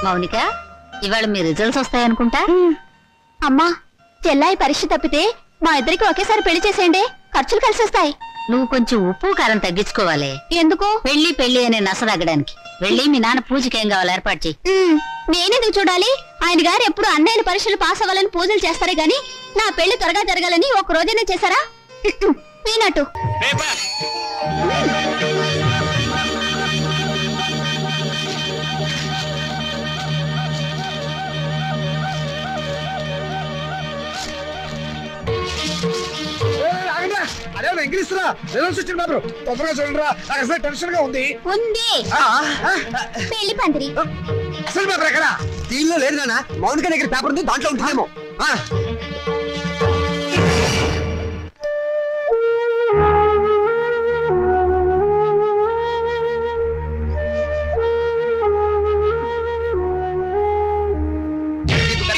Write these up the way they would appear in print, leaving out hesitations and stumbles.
మౌనిక, ఇవాళ మీ రిజల్ట్స్ వస్తాయనుకుంటా. అమ్మా, చెల్లాయి పరీక్ష తప్పితే మా ఇద్దరికి ఒకేసారి పెళ్లి చేసేయండి, ఖర్చులు కలిసి వస్తాయి. నువ్వు కొంచెం ఉప్పు కారం తగ్గించుకోవాలి. ఎందుకు? పెళ్లి పెళ్లి అనే నస తగ్గడానికి. వెళ్ళి మీ నాన్న పూజకి ఏం కావాలి ఏర్పాటు చెయ్యి. నేనెందుకు చూడాలి? ఆయన గారు ఎప్పుడు అన్నయ్యల పరీక్షలు పాస్ అవ్వాలని పూజలు చేస్తారే గాని నా పెళ్లి త్వరగా జరగాలని ఒక రోజైనా చేశారా? పీనట్టు అదే ఇంగ్లీష్ రా, రిజల్ట్స్ వచ్చిన మాత్రం తొందరగా చూడండి రా. నాకు అసలు టెన్షన్ గా ఉంది. పెళ్లి పందిరి అసలు పేపర్ ఎక్కడ? దీనిలో లేదు నాన్న, మౌనిక దగ్గర పేపర్ ఉంది, దాంట్లో ఉంటుందేమో.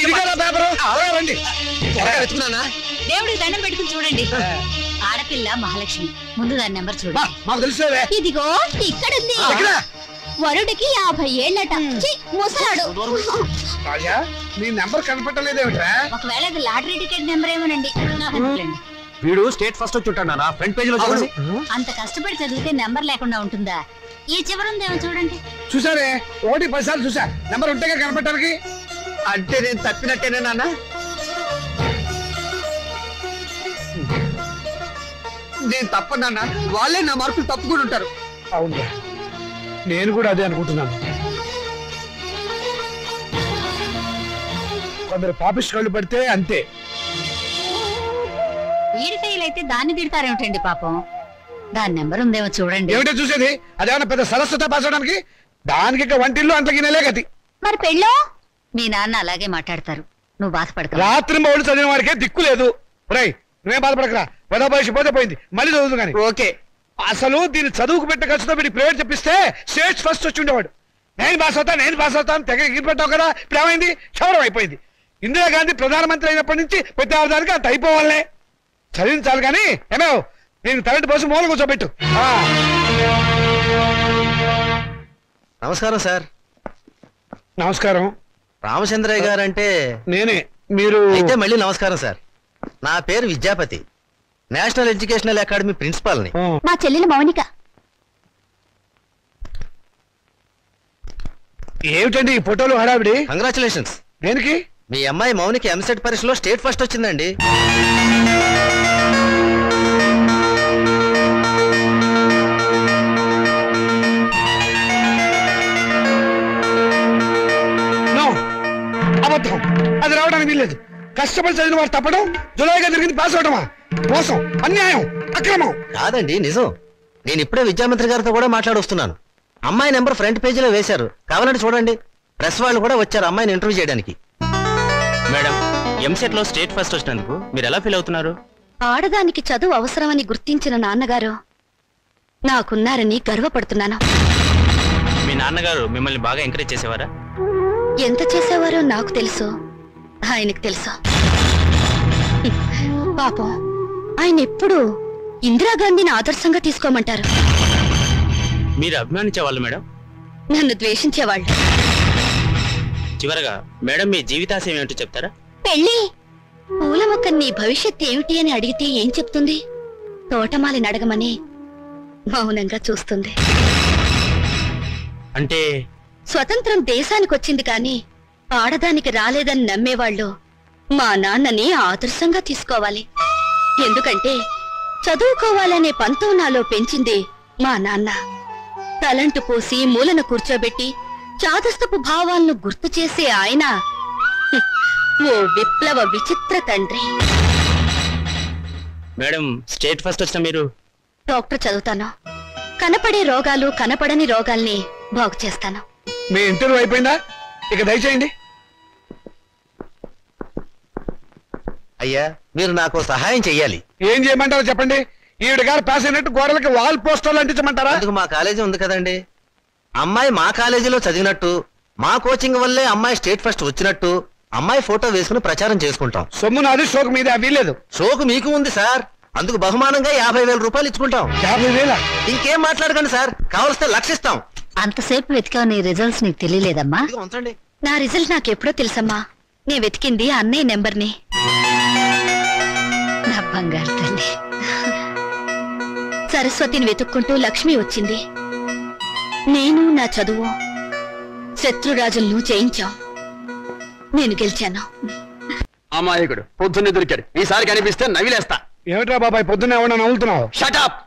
ఇది కదా పేపరు, రండి. వెతుకున్నానా? దేవుడికి దండం పెట్టుకుని చూడండి. ఆడపిల్ల మహాలక్ష్మి, ముందు దాని నెంబర్ చూడండి. మాకు తెలుసులేవే. ఇదిగో ఇక్కడుంది. వరుడికి 50 ఏళ్ళట. ముసలాడు. రాజా, నీ నెంబర్ కనపట్టలేదేమిట్రా? ఒకవేళ అది లాటరీ టికెట్ నెంబర్ ఏమోనండి. వీడు స్టేట్ ఫస్ట్ వచ్చి ఉంటాడా? ఫ్రంట్ పేజ్ లో చూడండి. అంత కష్టపడి చదివితే నెంబర్ లేకుండా ఉంటుందా? ఈ చివరుందేమో చూడండి. చూసారే, 1-10 సార్లు చూసా. నెంబర్ ఉంటేగా కనపడటానికి. అంటే నేను తప్పినట్టేనా నాన్న? నేను తప్పనన్నా, వాళ్ళే నా మార్కులు తప్పుకుని ఉంటారు. అవును, నేను కూడా అదే అనుకుంటున్నాను. కొందరు పాపిస్ట్ కళ్ళు పడితే అంతే. వీడి ఫెయిల్ అయితే దాన్ని తిడతారేమిటండి పాపం. దాని నెంబర్ ఉందేమో చూడండి. ఏమిటో చూసేది? అదేమన్నా పెద్ద సరస్వత పాసడానికి? దానికి ఇక వంటిల్లు అంతకినలే గతి. మరి పెళ్ళో? మీ నాన్న అలాగే మాట్లాడతారు, నువ్వు బాధపడక. రాత్రి మౌళ్ళు చదివిన వాడికే దిక్కు లేదు. రై, నువ్వేం బాధపడకరా. పెద్ద భవిష్య పోతే పోయింది, మళ్ళీ చదువుదు కానీ. ఓకే, అసలు దీన్ని చదువుకు పెట్టే ఖర్చుతో వీడి ప్రైవేట్ చెప్పిస్తే స్టేట్ ఫస్ట్ వచ్చి ఉండేవాడు. నేను పాస్ అవుతాను తెగ ఎగిరి పెట్టావు కదా. ఇప్పుడు ఏమైంది? క్షవరం అయిపోయింది. ఇందిరాగాంధీ ప్రధానమంత్రి అయినప్పటి నుంచి ప్రతి అవదానికి అంత అయిపోవాలనే. చదివించాలి కానీ ఏమేవ్, నేను తరగతి పోసి మూల కూర్చోబెట్టు. నమస్కారం సార్. నమస్కారం. రామచంద్రయ్య గారు అంటే నేనే. మీరు అయితే మళ్ళీ నమస్కారం సార్. నా పేరు విద్యాపతి, నేషనల్ ఎడ్యుకేషనల్ అకాడమీ ప్రిన్సిపాల్ని. మా చెల్లెలు మౌనిక. ఏమిటండి ఈ ఫోటోలు హడావిడి? కంగ్రాచులేషన్స్. దేనికి? మీ అమ్మాయి మౌనికి ఎంసెట్ పరీక్షలో స్టేట్ ఫస్ట్ వచ్చిందండి. అబద్ధం, అది రావడానికి వీల్లేదు. కష్టపడి చదివిన వాడు తప్పడం, జులైగా జరిగింది పాస్ అవడమా? మోసం, అన్యాయం, అక్రమం. కాదండి, నిజం. నేను ఇప్పుడే విద్యామంత్రి గారితో కూడా మాట్లాడొస్తున్నాను. అమ్మాయి నెంబర్ ఫ్రంట్ పేజీలో వేశారు, కావాలంటే చూడండి. ప్రెస్ వాళ్ళు కూడా వచ్చారు అమ్మాయిని ఇంటర్వ్యూ చేయడానికి. మేడం, ఎంసెట్ లో స్టేట్ ఫస్ట్ వచ్చినందుకు మీరు ఎలా ఫీల్ అవుతున్నారు? ఆడదానికి చదువు అవసరమని గుర్తించిన నాన్నగారు నాకున్నారని గర్వపడుతున్నాను. మీ నాన్నగారు మిమ్మల్ని బాగా ఎంకరేజ్ చేసేవారా? ఎంత చేసేవారో నాకు తెలుసు, ఆయనకు తెలుసు. పాపం, ఆయన ఎప్పుడు ఇందిరాగాంధీని ఆదర్శంగా తీసుకోమంటారు. మీరు అభిమానించేవాళ్ళు మేడం? నన్ను ద్వేషించేవాళ్ళు. చివరగా మేడం, మీ జీవితాశయం ఏమిటో చెప్తారా? పెళ్ళి. పూల మొక్క నీ భవిష్యత్ ఏమిటి అని అడిగితే ఏం చెప్తుంది? తోటమాలిని అడగమని మౌనంగా చూస్తుంది. అంటే స్వతంత్రం దేశానికొచ్చింది కానీ ఆడదానికి రాలేదని నమ్మేవాళ్ళు మా నాన్నని ఆదర్శంగా తీసుకోవాలి. ఎందుకంటే చదువుకోవాలనే పంతం నాలో పెంచింది మా నాన్న. తలంటు పోసి మూలను కూర్చోబెట్టి చాదస్తపు భావాలను గుర్తు చేసే ఆయన ఓ విప్లవ విచిత్ర తండ్రి. మేడం, స్టేట్ ఫస్ట్ వచ్చిన మీరు? డాక్టర్ చదువుతాను. కనపడే రోగాలు కనపడని రోగాల్ని బాగు చేస్తాను. మీ ఇంటర్వ్యూ అయిపోయిందా? ఇక దయచేయండి. అయ్యా, మీరు నాకు సహాయం చెయ్యాలి. ఏం చేయమంటారో చెప్పండి. ఈవిడ గారు పాస్ అయినట్టు గోడలకి వాల్ పోస్టర్లు అంటించమంటారా? అందుకు మా కాలేజీ ఉంది కదండి. అమ్మాయి మా కాలేజీలో చదివినట్టు, మా కోచింగ్ వల్లే అమ్మాయి స్టేట్ ఫస్ట్ వచ్చినట్టు అమ్మాయి ఫోటో వేసుకుని ప్రచారం చేసుకుంటాం. సొమ్ము నాది, షోకు మీద వీలేదు. షోకు మీకు ఉంది సార్, అందుకు బహుమానంగా 50,000 రూపాయలు ఇచ్చుకుంటాం. 50,000? ఇంకేం మాట్లాడకండి సార్, కావలిస్తే 1,00,000 ఇస్తాం. అంతసేపు వెతికావు, నీ రిజల్ట్స్ నీకు తెలియలేదమ్మా? ఉంచండి. నా రిజల్ట్ నాకెప్పుడో తెలుసమ్మా. నేను వెతికింది అన్నయ్య నెంబర్ని. నా బంగారు తల్లి. సరస్వతిని వెతుక్కుంటూ లక్ష్మి వచ్చింది. నేను నా చదువు శత్రురాజులను జయించాం. నేను గెలిచాను. అమాయకుడు పొద్దున్నే దొరికాడు. ఈసారి కనిపిస్తే నవిలేస్తా. ఏమిట్రా బాబాయ్ పొద్దున్న ఏమన్నా నవ్వుతున్నావు? షటప్.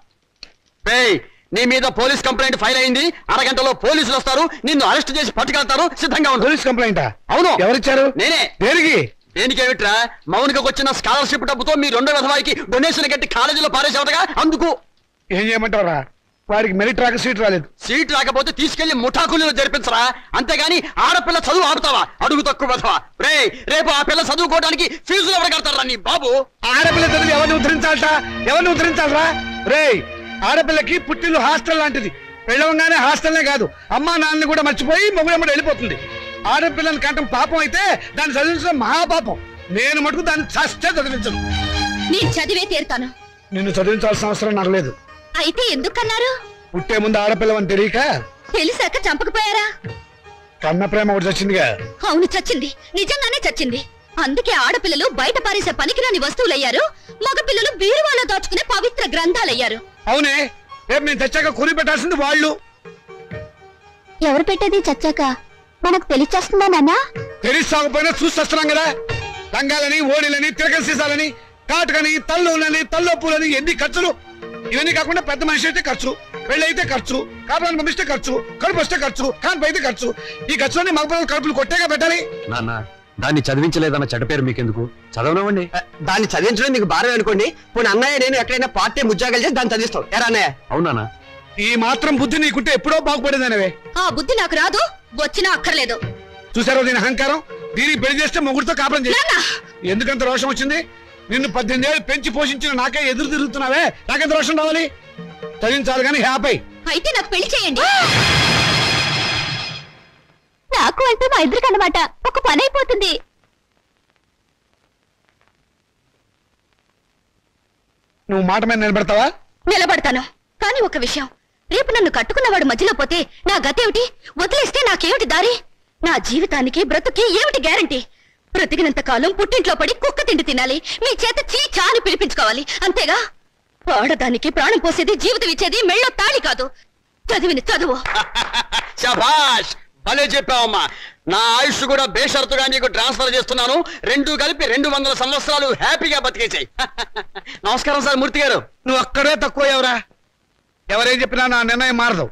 నీ మీద పోలీస్ కంప్లైంట్ ఫైల్ అయింది. అరగంటలో పోలీసులు వస్తారు, నిన్ను అరెస్ట్ చేసి పట్టుకెళ్తారు. సిద్ధంగా ఉండు. పోలీస్ కంప్లైంటా? అవును. ఎవరిచ్చారు? నేనే. దేనికి? దేనికేమిట్రా, మౌనికకు వచ్చిన స్కాలర్షిప్ డబ్బుతో మీ రెండో విధవాయికి డొనేషన్ కట్టి కాలేజీలో పారేసేవటగా. అందుకు ఏం చేయమంటారా? వాడికి మెరిట్ రాక సీట్ రాలేదు. సీట్ రాకపోతే తీసుకెళ్లి ముఠాకులీలో జరిపించరా, అంతేగాని ఆడపిల్ల చదువు ఆపుతావా? అడుగు తక్కువ విధవా. రేపు ఆ పిల్ల చదువుకోవడానికి ఫీజులు ఎవరు కడతారా నీ బాబు? ఆడపిల్ల చదివి ఎవరిని ఉద్ధరించాలట? ఎవరిని ఉద్ధరించాలరా? ఆడపిల్లకి పుట్టిల్లు హాస్టల్ లాంటిది. పెళ్ళవంగానే హాస్టల్నే కాదు, అమ్మా నాన్నని కూడా మర్చిపోయి మొగుడమ్మడు వెళ్ళిపోతుంది. ఆడపిల్లని కంటం పాపం అయితే దాన్ని చదివించడం మహాపాపం. నేను మటుకు దాన్ని చస్తే చదివించను. నేను చదివే తీరుతాను. నిన్ను చదివించాల్సిన అవసరం నాకు లేదు. అయితే ఎందుకన్నారు? పుట్టే ముందు ఆడపిల్లవని తెలియక తెలిసాక చంపకపోయారా? కన్న ప్రేమ ఒకటి చచ్చిందిగా. అవును, చచ్చింది. నిజంగానే చచ్చింది. అందుకే ఆడపిల్లలు బయట పారేసే పనికిరాని వస్తువులయ్యారు. మగపిల్లలు బీరువాలో దాచుకునే పవిత్ర గ్రంథాలయ్యారు. అవునే, రేపు నేను చచ్చాక కూలి పెట్టాల్సింది వాళ్ళు. ఎవరు పెట్టేది చచ్చాక? మనకు తెలిచేస్తుందా నాన్న? తెలిసాకపోయినా చూస్తున్నాం కదా. రంగాలని, ఓడిలని, తిరగల సీసాలని, కాటుకని, తల్లులని, తల్లొప్పులని, ఎన్ని ఖర్చులు. ఇవన్నీ కాకుండా పెద్ద మనిషి అయితే ఖర్చు, పెళ్లి అయితే ఖర్చు, కాపురాన్ని పంపిస్తే ఖర్చు, కడుపు వస్తే ఖర్చు, కాన్పు అయితే ఖర్చు. ఈ ఖర్చులన్నీ మగపిల్లలు కడుపులు కొట్టేగా పెట్టాలి. నాన్న, దాన్ని చదివించలేదన్న చెడ్డ పేరు మీకెందుకు? చదవనివ్వండి. దాన్ని చదివించడం మీకు భారం అనుకోండి. పోనీ అన్నయ్య నేను ఎక్కడైనా పార్ట్ టైం ఉద్యోగాలు చేసి దాన్ని చదివిస్తాం. ఎరా అన్నయ్య? అవునా? ఈ మాత్రం బుద్ధి నీకుంటే ఎప్పుడో బాగుపడేదనవే. ఆ బుద్ధి నాకు రాదు, వచ్చినా అక్కర్లేదు. చూసారో దీని అహంకారం? దీనికి పెళ్లి చేస్తే మొగుడితో కాపురం చేసి నాన్న! ఎందుకంత రోషం వచ్చింది? నిన్ను 18 ఏళ్ళు పెంచి పోషించిన నాకే ఎదురు తిరుగుతున్నావే, నాకెంత రోషం రావాలి? చదివించాలి కానీ హ్యాపీ. అయితే నాకు పెళ్లి చేయండి. నాకు అంటే మా ఇద్దరికి అన్నమాట ఒక పని అయిపోతుంది. నువ్వు మాట మీద నిలబెడతావా? నిలబడతాను. కానీ ఒక విషయం, రేపు నన్ను కట్టుకున్నవాడు మధ్యలో పోతే నా గతేమిటి? వదిలేస్తే నాకేమిటి దారి? నా జీవితానికి బ్రతుకి ఏమిటి గ్యారంటీ? బ్రతికినంత కాలం పుట్టింట్లో పడి కుక్క తిండి తినాలి, మీ చేత చీచా అని పిలిపించుకోవాలి, అంతేగా? ఆడదానికి ప్రాణం పోసేది, జీవితం ఇచ్చేది మెళ్ళో తాళి కాదు, చదివిన చదువు. శభాష్, భలే చెప్పావమ్మా. నా ఆయుష్ కూడా బేషరతుగా నీకు ట్రాన్స్ఫర్ చేస్తున్నాను. రెండు కలిపి 200 సంవత్సరాలు హ్యాపీగా బతికేసాయి. నమస్కారం సార్ మూర్తి గారు. నువ్వు అక్కడే తక్కువ ఎవరా? ఎవరేం చెప్పినా నా నిర్ణయం మారదు.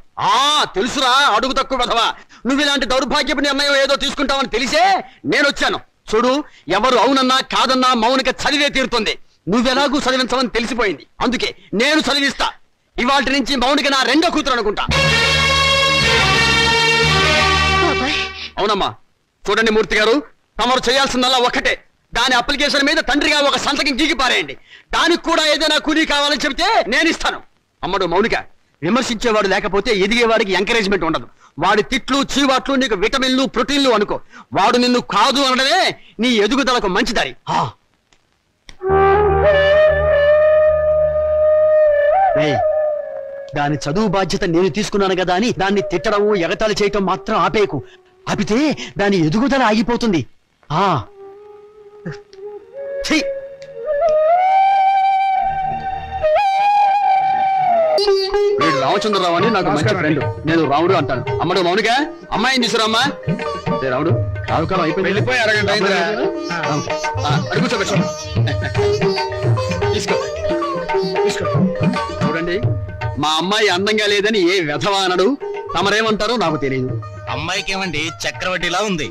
తెలుసురా, అడుగు తక్కువ కదవా. నువ్వు ఇలాంటి దౌర్భాగ్యపు నిర్ణయం ఏదో తీసుకుంటావని తెలిసే నేను వచ్చాను. చూడు, ఎవరు అవునన్నా కాదన్నా మౌనిక చదివే తీరుతుంది. నువ్వెలాగూ చదివించవని తెలిసిపోయింది. అందుకే నేను చదివిస్తా. ఇవాళ నుంచి మౌనిక నా రెండో కూతురు అనుకుంటా. అవునమ్మా. చూడండి మూర్తి గారు, తమరు చేయాల్సిందల్లా ఒక్కటే. దాని అప్లికేషన్ మీద తండ్రిగా ఒక సంతకం గీకి పారేయండి. దానికి కూడా ఏదైనా కూలీ కావాలని చెబితే నేను ఇస్తాను. అమ్మడు మౌనిక, విమర్శించేవాడు లేకపోతే ఎదిగేవాడికి ఎంకరేజ్మెంట్ ఉండదు. వాడి తిట్లు, చీవాట్లు నీకు విటమిన్లు, ప్రోటీన్లు అనుకో. వాడు నిన్ను కాదు అనడమే నీ ఎదుగుదలకు మంచిదారి. దాని చదువు బాధ్యత నేను తీసుకున్నాను కదా అని దాన్ని తిట్టడం, ఎగతాళి చేయటం మాత్రం ఆపేకు. ఆపితే దాని ఎదుగుదల ఆగిపోతుంది. వీడు రామచంద్రరావు అని నాకు మంచి ఫ్రెండ్. నేను రాముడు అంటాను. అమ్మడు మౌనిక, అమ్మాయిని తీసుకురామ్మా. రాముడు, రావుకాలం అయిపోయింది. వెళ్ళిపోయి అరగంట అయిందిరా. కూర్చోబెట్టు. తీసుకో తీసుకో. చూడండి, మా అమ్మాయి అందంగా లేదని ఏ వెధవా అనడు. తమరేమంటారో నాకు తెలియదు. అమ్మాయికి ఏమండి చక్రవడ్డీలా ఉంది.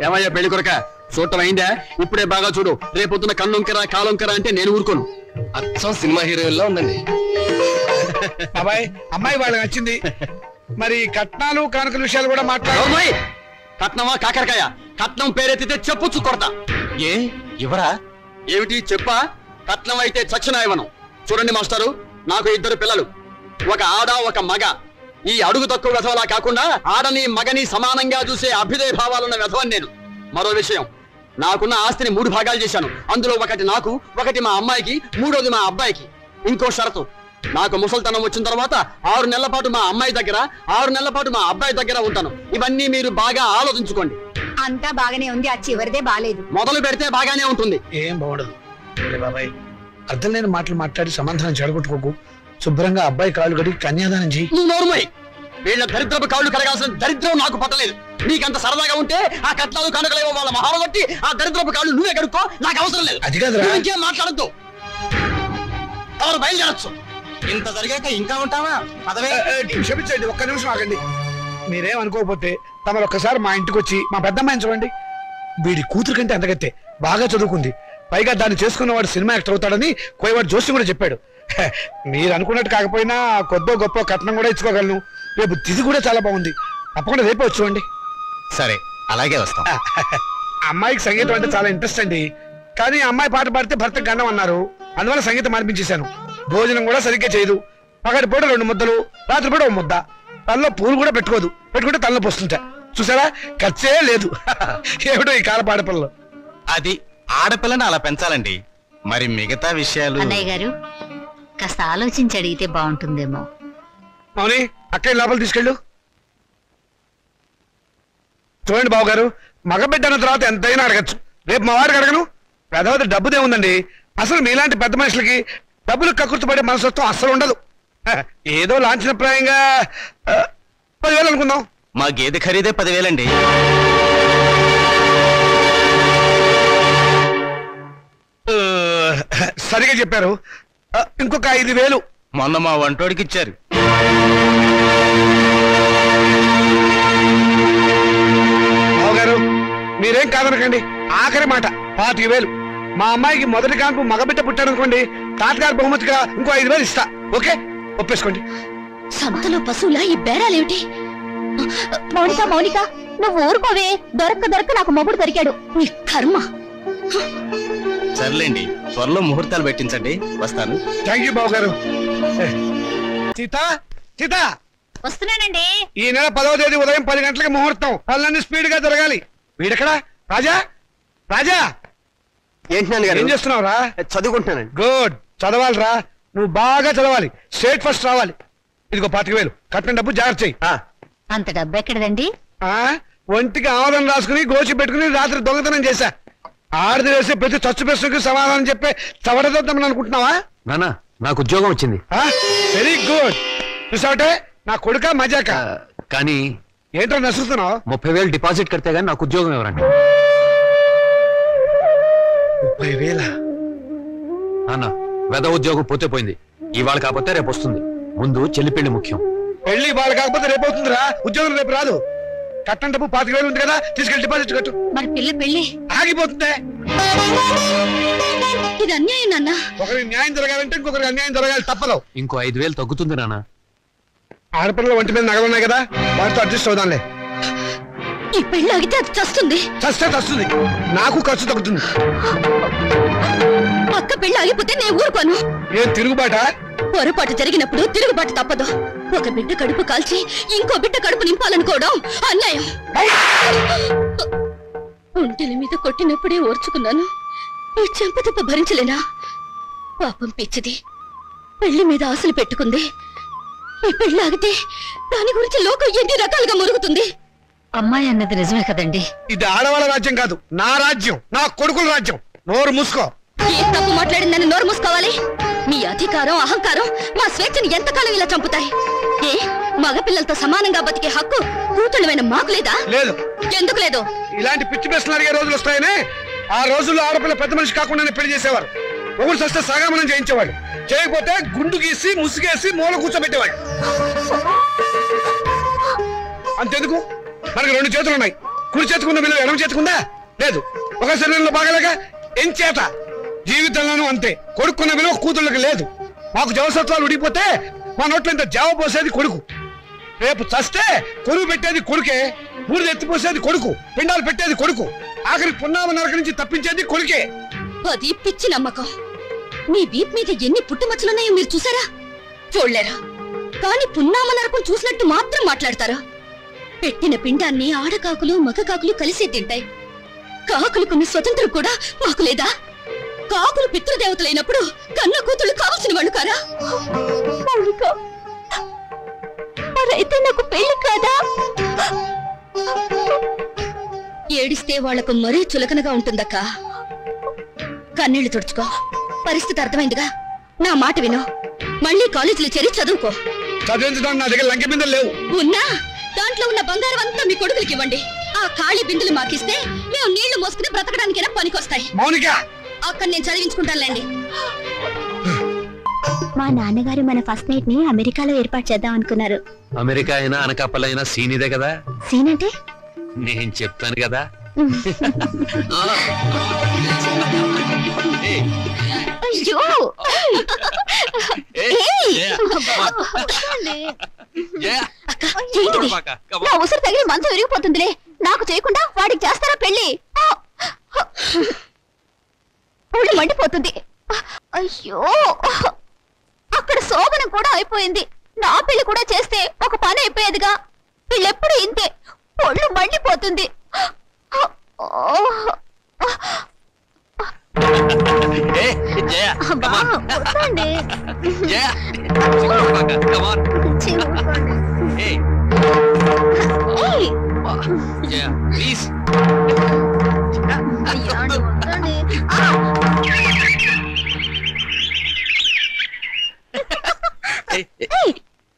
ఏమయ్యా పెళ్లి కొరక, చూడటం అయిందా? ఇప్పుడే బాగా చూడు. రేపొద్దున కన్నొంకరా కాలొంకరా అంటే నేను ఊరుకోను. అచ్చం సినిమా హీరోయిన్లా ఉందండి. అబ్బాయి, అమ్మాయి వాళ్ళకి నచ్చింది. మరి కట్నాలు కానుకల విషయాలు కూడా మాట్లాడు. కట్నమా కాకరకాయ? కట్నం పేరెత్తితే చెప్పుచ్చు కొడతా. ఏ ఇవరా? ఏమిటి చెప్పా? కట్నం అయితే చచ్చిన ఇవ్వను. చూడండి మాస్టారు, నాకు 2 పిల్లలు, ఒక ఆడ ఒక మగ. ఈ అడుగు తక్కువ వెధవలా కాకుండా ఆడని మగని సమానంగా చూసే అభ్యుదయ భావాలున్న వెధవని నేను. మరో విషయం, నాకున్న ఆస్తిని 3 భాగాలు చేశాను. అందులో ఒకటి నాకు, ఒకటి మా అమ్మాయికి, 3వది మా అబ్బాయికి. ఇంకో షరతు, నాకు ముసల్తనం వచ్చిన తర్వాత 6 నెలల పాటు మా అమ్మాయి దగ్గర 6 నెలల పాటు మా అబ్బాయి దగ్గర ఉంటాను. ఇవన్నీ మీరు బాగా ఆలోచించుకోండి. అంతా బాగానే ఉంది, ఆ చివరిదే బాలేదు. మొదలు పెడితే బాగానే ఉంటుంది. ఏం బాగుండదు బాబాయ్. అర్థం లేని మాటలు మాట్లాడి సమాధానం చెడగొట్టుకోకు. శుభ్రంగా అబ్బాయి కాళ్ళు కడిగి కన్యాదానం చెయ్యి. నువ్వు నోరుమోయ్. వీళ్ళ దరిద్రపు కాళ్ళు కడగాల్సిన దరిద్రం నాకు పట్టలేదు. నీకంత సరదాగా ఉంటే ఆ కట్నాలు కనకలేవో వాళ్ళ మహాలు కొట్టి ఆ దరిద్రపు కాళ్ళు నువ్వే కడుక్కో, నాకు అవసరం లేదు. అది కాదురా. నువ్వు ఇంకేం మాట్లాడద్దు. ఎవరు బయలుదేరచ్చు. ఇంత జరిగాక ఇంకా ఉంటావా? పదవే. క్షమించండి, ఒక్క నిమిషం ఆగండి. మీరేం అనుకోకపోతే తమరు ఒక్కసారి మా ఇంటికి వచ్చి మా పెద్దమ్మాయిని చూడండి. వీడి కూతురు కంటే అంతగత్తే, బాగా చదువుకుంది. పైగా దాన్ని చేసుకున్నవాడు సినిమా యాక్టర్ అవుతాడని కోయవాడు జోషి కూడా చెప్పాడు. మీరు అనుకున్నట్టు కాకపోయినా కొద్దో గొప్ప కట్నం కూడా ఇచ్చుకోగలను. రేపు తిథి కూడా చాలా బాగుంది. తప్పకుండా రేపే వచ్చి చూడండి. సరే, అలాగే వస్తాం. అమ్మాయికి సంగీతం అంటే చాలా ఇంట్రెస్ట్ అండి. కానీ అమ్మాయి పాట పాడితే భర్తకు గండం అన్నారు. అందువల్ల సంగీతం మార్పించేశాను. భోజనం కూడా సరిగ్గా చేయదు. పగటి పూట 2 ముద్దలు, రాత్రి పూట 1 ముద్ద. తనలో పూలు కూడా పెట్టుకోదు. పెట్టుకుంటే తనలో వస్తుంటా. చూసారా, ఖర్చే లేదు. ఏమిటో ఈ కాల పాడపిల్లలు. అది ఆడపిల్లని అలా పెంచాలండి. మరి మిగతా విషయాలు అన్నయ్య గారు కాస్త ఆలోచించి అడిగితే బాగుంటుందేమో. మౌని, అక్కడి లోపల తీసుకెళ్ళు. చూడండి బాబు గారు, మగబిడ్డ అన్న తర్వాత ఎంతైనా అడగచ్చు. రేపు మా వాడికి అడగను. పెద్దవది డబ్బుదే ఉందండి. అసలు మీలాంటి పెద్ద మనుషులకి డబ్బులు కక్కుర్తిపడే మనసత్వం అస్సలు ఉండదు. ఏదో లాంఛనప్రాయంగా 10,000 అనుకుందాం. మా గేదె ఖరీదే 10,000 అండి. సరిగా చెప్పారు. ఇంకొక 5,000 మొన్న మా వంటోడికి ఇచ్చారు. బావగారు, మీరేం కాదనకండి. ఆఖరి మాట 25,000. మా అమ్మాయికి మొదటి కాన్పు మగబిడ్డ పుట్టారనుకోండి, తాతగారు బహుమతిగా ఇంకో 5,000 ఇస్తా. ఓకే, ఒప్పేసుకోండి. సంతలో పశువులా ఈ బేరాలేమిటి? మౌనిక మౌనిక, నువ్వు ఊరుకోవే. దొరక్క నాకు మొగుడు దొరికాడు. నీ కర్మ. సర్లేండి, త్వరలో ముహూర్తాలు పెట్టించండి. వస్తాను. థ్యాంక్ యూ బావగారు. సీత, సీత, వస్తున్నానండి. ఈ నెల 10వ తేదీ ఉదయం 10 గంటలకు ముహూర్తం. పనులన్నీ స్పీడ్ గా జరగాలి. వీడెక్కడా? రాజా, రాజా, ఏంటి నాన్నగారు? ఏం చేస్తున్నావురా? చదువుకుంటున్నానండి. గుడ్, చదవాలిరా. నువ్వు బాగా చదవాలి. స్టేట్ ఫస్ట్ రావాలి. ఇదిగో 25,000 కట్టిన డబ్బు జాగ్రత్త చెయ్యి. అంత డబ్బు ఎక్కడదండి? ఒంటికి ఆమదం రాసుకుని గోచి పెట్టుకుని రాత్రి దొంగతనం చేశా. ఆడది వేసే ప్రతి చచ్చు ప్రశ్నకు సమాధానం చెప్పే చవడదొద్దామని అనుకుంటున్నావా? నానా, నాకు ఉద్యోగం వచ్చింది. Very good. చూసావటే, నా కొడుక మజాక. కానీ ఏంటో నసురుతున్నావు? 30,000 డిపాజిట్ కడితే గానీ నాకు ఉద్యోగం ఎవరండి? 30,000? నాన్న, వెద ఉద్యోగం పోతే పోయింది. ఇవాళ కాకపోతే రేపు వస్తుంది. ముందు చెల్లి పెళ్లి ముఖ్యం. పెళ్లి వాళ్ళు కాకపోతే రేపు అవుతుందిరా. ఉద్యోగం రేపు రాదు. కట్టం డబ్బు 25,000 ఉంది కదా, తీసుకెళ్ళి డిపాజిట్ కట్టు. మరి పిల్ల పెళ్లి ఆగిపోతుందే. ఇది అన్యాయం నాన్న. ఒకరికి న్యాయం జరగాలంటే ఇంకొకరికి అన్యాయం జరగాలి. తప్పదు. ఇంకో 5,000 తగ్గుతుంది నాన్న. ఆడపిల్లల ఒంటి మీద నగలున్నాయి కదా, వాటితో అడ్జస్ట్ అవుదాంలే. ఈ పెళ్లి ఆగితే అది చస్తుంది. చస్తే చస్తుంది. నాకు ఖర్చు తగ్గుతుంది. అక్క పెళ్లి ఆగిపోతే నేను ఊరుకోను. ఏం తిరుగుబాట? పొరపాటు జరిగినప్పుడు తిరుగుబాటు తప్పదు. ఒక బిడ్డ కడుపు కాల్చి ఇంకో బిడ్డ కడుపు నింపాలనుకోవడం అన్యాయం. ఒంటెల మీద కొట్టినప్పుడే ఓర్చుకున్నాను. ఈ చెంపదెబ్బ భరించలేనా? పాపం పిచ్చిది, పెళ్లి మీద ఆశలు పెట్టుకుంది. ఈ పెళ్లి ఆగితే దాని గురించి లోకం ఎన్ని రకాలుగా మురుగుతుంది. అమ్మాయి అన్నది నిజమే కదండి. ఇది ఆడవాళ్ళ రాజ్యం కాదు, నా రాజ్యం, నా కొడుకుల రాజ్యం. నోరు మూసుకో. ఏ తప్పు మాట్లాడిందని నోరు మూసుకోవాలి? మీ అధికారం అహంకారం మా స్వేచ్ఛని ఎంతకాలం ఇలా చంపుతాయి? ఏ మగపిల్లలతో సమానంగా బతికే హక్కు కూతుళ్ళమైన మాకు లేదా? లేదు. ఎందుకు లేదు? ఇలాంటి పిచ్చి ప్రశ్నలు అడిగే రోజులు వస్తాయనే ఆ రోజుల్లో ఆడపిల్ల పెద్ద మనిషి కాకుండానే పెళ్లి చేసేవారు. ఒకరు సస్తే సగామనం చేయించేవాడు. చేయకపోతే గుండు గీసి ముసుగేసి మూల కూర్చోబెట్టేవాడు. అంతెందుకు, మనకి 2 చేతులు ఉన్నాయి. కుడి చేతుకున్న విలువ ఎడమ చేతుకుందా? లేదు. ఒక శరీరంలో బాగలేక ఎంచేత జీవితంలోనూ అంతే. కొడుకున్న విలువ కూతుళ్ళకి లేదు. మాకు జవసత్వాలు ఉడిపోతే మా నోట్లో ఇంత జావ పోసేది కొడుకు. రేపు చస్తే కొరువు పెట్టేది కొడుకే. బూడిద ఎత్తిపోసేది కొడుకు. పిండాలు పెట్టేది కొడుకు. ఆఖరి పున్నామ నరక నుంచి తప్పించేది కొడుకే. అది పిచ్చి నమ్మకం. మీ వీప్ మీద ఎన్ని పుట్టుమచ్చలున్నాయో మీరు చూసారా? చూడలేరా? కానీ పున్నామ నరకం చూసినట్టు మాత్రం మాట్లాడతారా? పెట్టిన పిండాన్ని ఆడకాకులు మగ కాకులు కలిసే తింటాయి. కాకులకున్న స్వతంత్రం కూడా మాకు లేదా? కాకులు పితృదేవతలైనప్పుడు కన్న కూతుళ్ళు కావలసిన వాళ్ళు కారా? మరైతే నాకు పెళ్లి కాదా? ఏడిస్తే వాళ్లకు మరీ చులకనగా ఉంటుందక్క. కన్నీళ్లు తుడుచుకో. పరిస్థితి అర్థమైందిగా. నా మాట విను. మళ్ళీ కాలేజీలో చేరి చదువుకో. చదివించడానికి నా దగ్గర లంకె బిందెలు లేవు. ఉన్నా దాంట్లో ఉన్న బంగారం అంతా మీ కొడుకులకి ఇవ్వండి. ఆ ఖాళీ బిందులు మాకిస్తే మేము నీళ్లు మోసుకుని బ్రతకడానికైనా పనికొస్తాయి. మౌనిక, అక్కడ నేను చదివించుకుంటానులేండి. మా నాన్నగారు మన ఫస్ట్ నైట్ ని అమెరికాలో ఏర్పాటు చేద్దాం అనుకున్నారు. అమెరికా అయినా అనకాపల్లైనా సీనిదే కదా. సీన్ అంటే నేను చెప్తాను కదా. అయ్యో నా ఉసురు తగిలి మంచం విరిగిపోతుందిలే. నాకు చేయకుండా వాడికి చేస్తారా పెళ్లి? ఒళ్ళు మండిపోతుంది. అయ్యో అక్కడ శోభనం కూడా అయిపోయింది. నా పెళ్లి కూడా చేస్తే ఒక పని అయిపోయేదిగా. వీళ్ళెప్పుడు ఇంతే. ఒళ్ళు మండిపోతుంది.